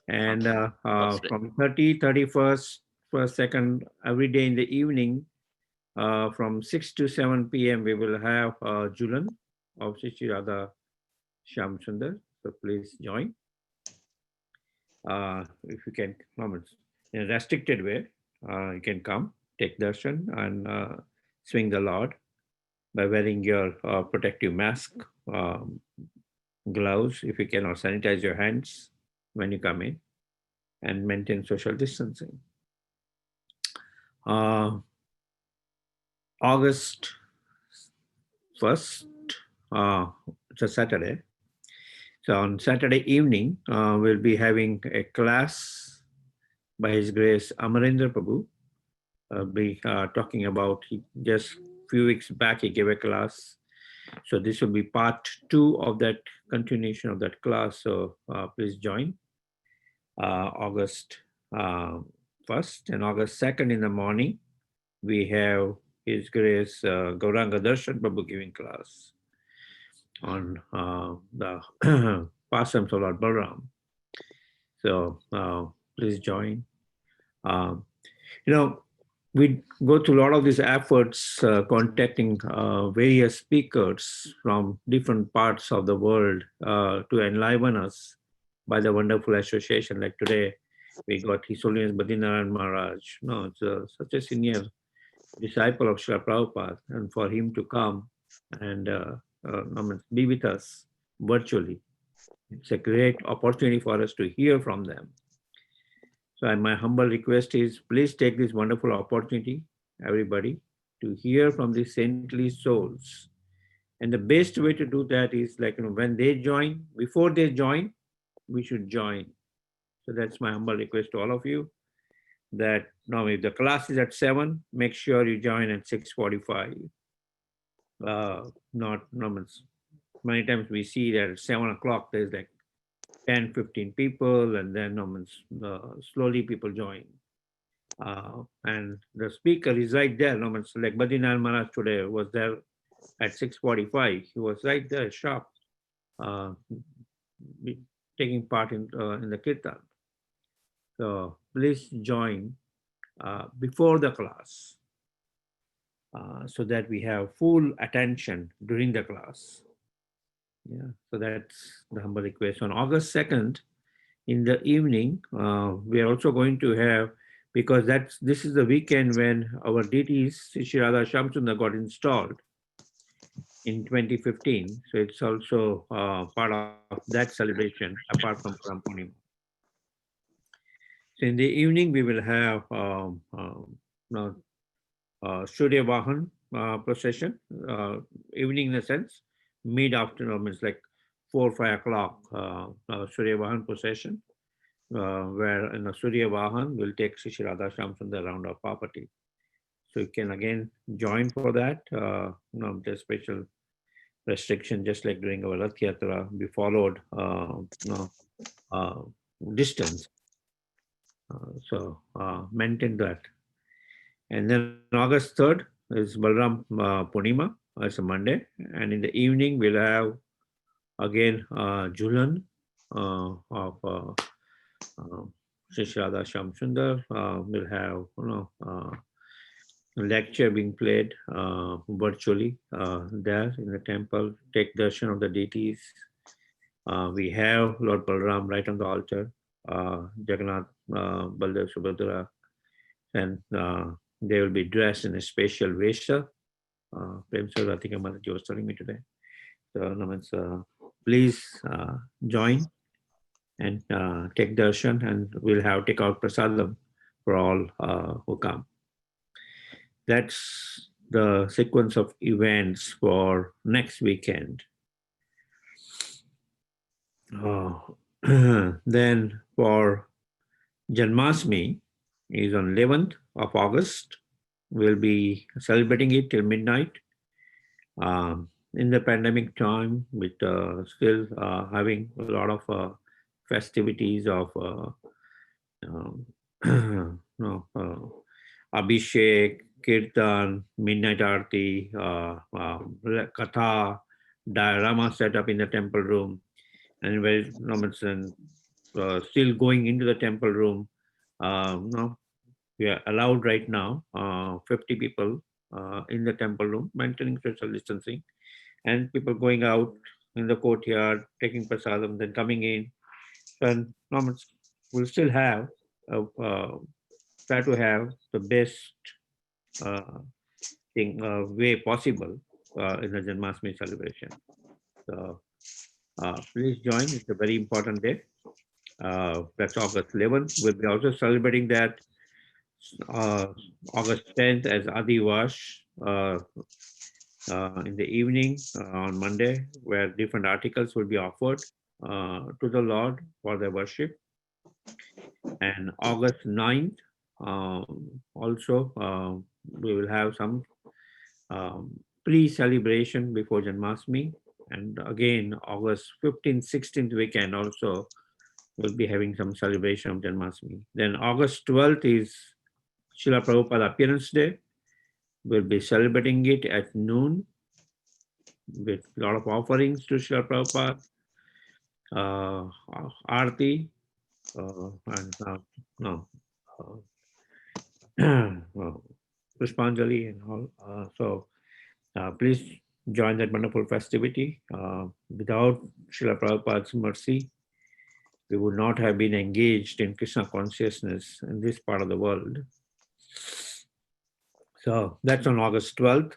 And Thursday. from 30, 31st, 1st, 2nd, every day in the evening, from 6 to 7 p.m., we will have Julan of Shri Radha Shyam Sundar. So please join. If you can come in a restricted way, you can come, take darshan and swing the Lord by wearing your protective mask, gloves, if you can, or sanitize your hands when you come in, and maintain social distancing. August 1st, it's a Saturday. So on Saturday evening, we'll be having a class by His Grace Amarendra Prabhu. Be talking about, just few weeks back, he gave a class. So this will be part 2 of that continuation of that class. So please join August 1st and August 2nd in the morning. We have His Grace Gauranga Darshan Prabhu giving class on the pastimes of Lord Balaram. So please join. We go through a lot of these efforts contacting various speakers from different parts of the world to enliven us by the wonderful association. Like today, We got His Holiness Badrinarayan Maharaj. No, it's such a senior disciple of Srila Prabhupada, and for him to come and be with us virtually, it's a great opportunity for us to hear from them. So my humble request is, please take this wonderful opportunity, everybody, to hear from these saintly souls. And the best way to do that is like, when they join, before they join, we should join. So that's my humble request to all of you, that now if the class is at 7, make sure you join at 6:45. Not many times we see that at 7 o'clock there's like 10, 15 people, and then slowly people join. And the speaker is right there. Like Badrinarayan Maharaj today was there at 6:45. He was right there, sharp, taking part in the kirtan. So please join before the class, so that we have full attention during the class. Yeah, so that's the humble request. On August 2nd, in the evening, we are also going to have, because this is the weekend when our deities, Sri Radha Shamsundar, got installed in 2015. So it's also part of that celebration, apart from Purnima. So in the evening, we will have Surya Vahan procession, evening in a sense, mid-afternoon, it's like 4 or 5 o'clock, Surya Vahan procession, where in the Surya Vahan will take Sri Radha Shamsundar around our property. So you can again join for that. There's special restriction, just like during our Rath Yatra, we followed distance. So maintain that. And then August 3rd is Balram Purnima, it's a Monday. And in the evening, we'll have again Julan of Sri Radha Shamsundar. We'll have lecture being played virtually there in the temple. Take darshan of the deities. We have Lord Balram right on the altar, Jagannath, Baldev, Subhadra, and they will be dressed in a special vesha. Prem Sir, I think Mataji was telling me today. So, please join and take darshan, and we'll take out prasadam for all who come. That's the sequence of events for next weekend. Then for Janmashtami is on 11th of August. We'll be celebrating it till midnight. In the pandemic time, with still having a lot of festivities of Abhishek, Kirtan, Midnight Aarti, Katha, diorama set up in the temple room, and still going into the temple room. We are allowed right now 50 people in the temple room, maintaining social distancing, and people going out in the courtyard, taking prasadam, then coming in. And we'll still have, try to have the best way possible in the Janmashtami celebration. So please join. It's a very important day. That's August 11th. We'll be also celebrating that August 10th as Adivash in the evening on Monday, where different articles will be offered to the Lord for their worship. And August 9th, also we will have some pre-celebration before Janmashtami. And again, August 15th, 16th weekend also we'll be having some celebration of Janmashtami. Then August 12th is Srila Prabhupada Appearance Day. We'll be celebrating it at noon with a lot of offerings to Srila Prabhupada, Aarti, and Pushpanjali and all. So please join that wonderful festivity. Without Srila Prabhupada's mercy, we would not have been engaged in Krishna consciousness in this part of the world. So that's on August 12th.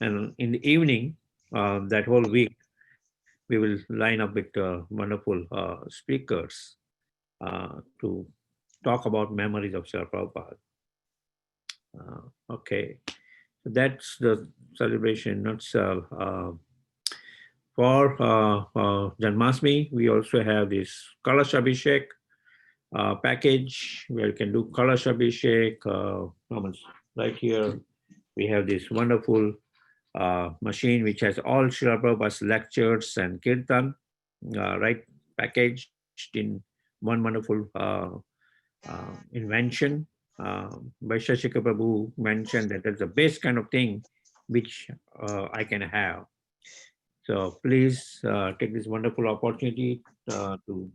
And in the evening, that whole week, we will line up with wonderful speakers to talk about memories of Srila Prabhupada. Okay, so that's the celebration itself. For Janmashtami, we also have this Kalash Abhishek package where you can do Kalash Abhishek. Right here, we have this wonderful machine which has all Srila Prabhupada's lectures and kirtan, right, packaged in one wonderful invention. Vaisheshika Prabhu mentioned that that's the best kind of thing which I can have. So please take this wonderful opportunity to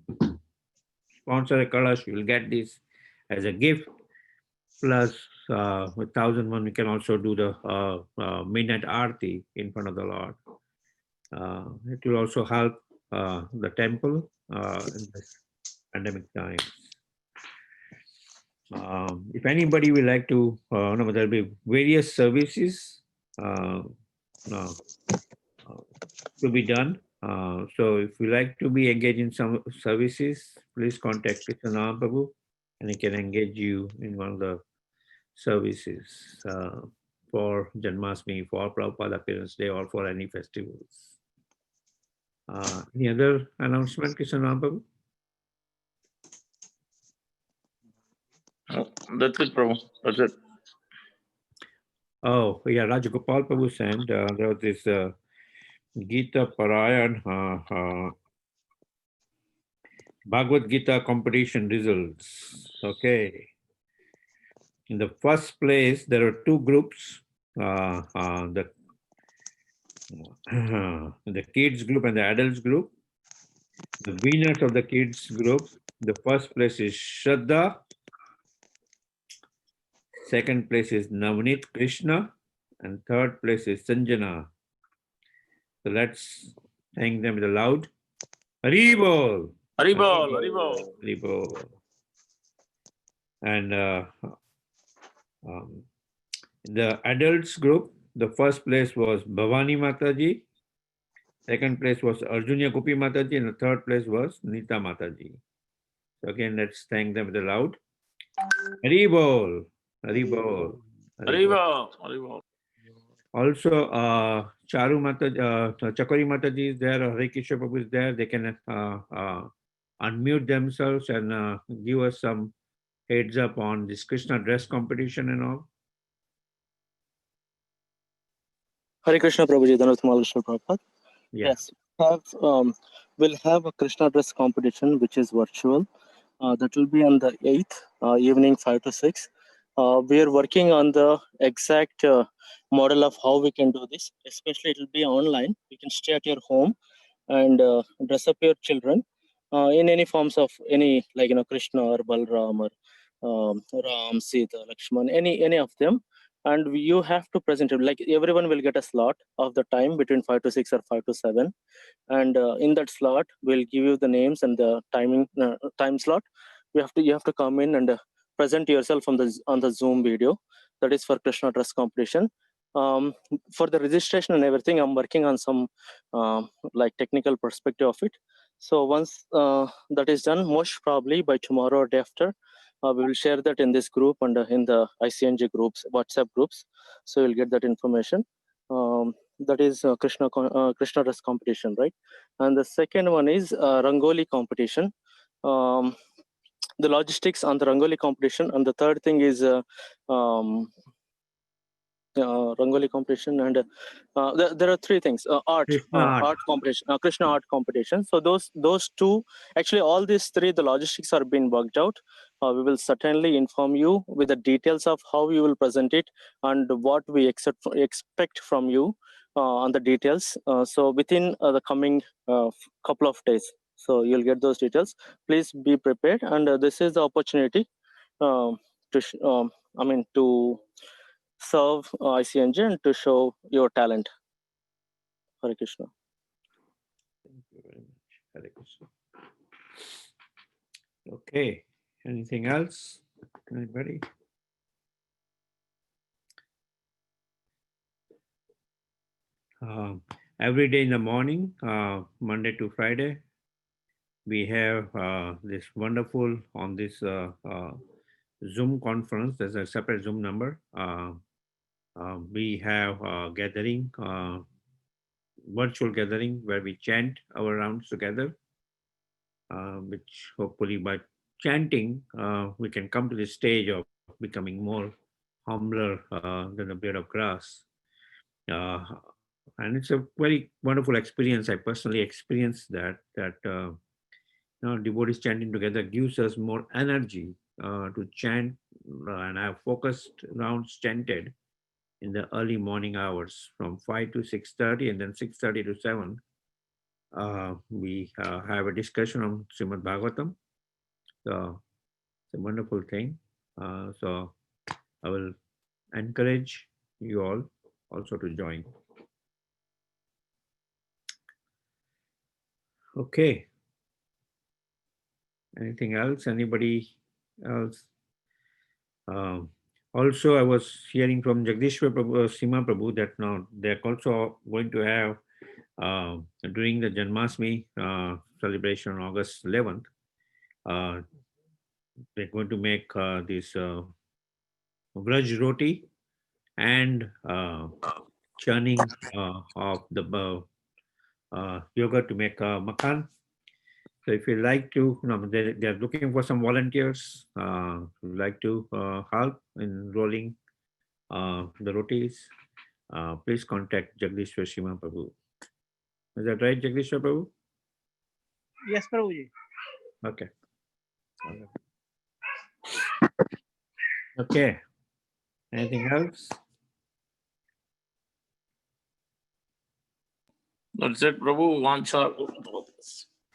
sponsor a Kalash. You will get this as a gift. Plus, with 1,001, we can also do the midnight Aarti in front of the Lord. It will also help the temple in this pandemic times. If anybody would like to, no, there'll be various services to be done. So if you like to be engaged in some services, please contact Krishna Prabhu and he can engage you in one of the services for Janmashtami, for Prabhupada Appearance Day, or for any festivals. Any other announcement, Krishna Prabhu? That's it, Prabhu. That's it. Oh, yeah, Rajagopal Prabhu sent, there was this Gita Parayan Bhagavad Gita competition results. Okay. In the first place, there are two groups, the kids group and the adults group. The winners of the kids group, the first place is Shraddha, second place is Navneet Krishna, and third place is Sanjana. So let's thank them with a loud Haribol. Haribol, Haribol. Haribol. And in the adults group, the first place was Bhavani Mataji, second place was Arjunya Gopi Mataji, and the third place was Nita Mataji. So again, let's thank them with a loud Haribol. Haribol. Haribol, Haribol. Also, Charu Mataji, Chakori Mataji is there, Hare Krishna Prabhu is there. They can unmute themselves and give us some heads up on this Krishna dress competition and all. Hare Krishna Prabhuji, Dhanatmal Krishna Prabhupada. Yeah. Yes, we'll have a Krishna dress competition which is virtual. That will be on the 8th, evening 5 to 6. We are working on the exact model of how we can do this. Especially it will be online. You can stay at your home and dress up your children in any forms of any, like, Krishna or Balram or Ram, Sita, Lakshman, any of them. And you have to present it, like everyone will get a slot of the time between 5 to 6 or 5 to 7. And in that slot, we'll give you the names and the time slot. You have to come in and present yourself on the Zoom video. That is for Krishna dress competition. For the registration and everything, I'm working on some like technical perspective of it. So once that is done, most probably by tomorrow or day after, we will share that in this group and in the ICNJ groups, WhatsApp groups. So you'll get that information. That is Krishna dress competition, right? And the second one is Rangoli competition. The logistics on the Rangoli competition, and the third thing is Rangoli competition, and there are three things: art competition, Krishna art competition. So those two, actually, all these three, the logistics are being worked out. We will certainly inform you with the details of how you will present it and what we expect from you on the details. So within the coming couple of days, so you'll get those details. Please be prepared, and this is the opportunity to serve ICNJ and to show your talent. Hare Krishna. Thank you very much. Hare Krishna. Okay. Anything else? Anybody? Every day in the morning, Monday to Friday, we have this wonderful on this Zoom conference. There's a separate Zoom number. We have a gathering, virtual gathering where we chant our rounds together, which hopefully by chanting, we can come to the stage of becoming more humbler than a blade of grass. And it's a very wonderful experience. I personally experienced that devotees chanting together gives us more energy to chant, and I have focused rounds chanted in the early morning hours from 5 to 6:30 and then 6:30 to 7. We have a discussion on Srimad Bhagavatam. So it's a wonderful thing. So I will encourage you all also to join. Okay. Anything else? Anybody else? Also, I was hearing from Jagdishwar Prabhu, Sima Prabhu that now they're also going to have during the Janmashtami celebration on August 11th, they're going to make this Vraj roti and churning of the yogurt to make makan. So if you like to, they're looking for some volunteers who like to help in rolling the rotis. Please contact Jagdishwar Shima Prabhu. Is that right, Jagdishwar Prabhu? Yes, Prabhuji. Okay. Okay. Anything else? That's it, Prabhu. Vancha.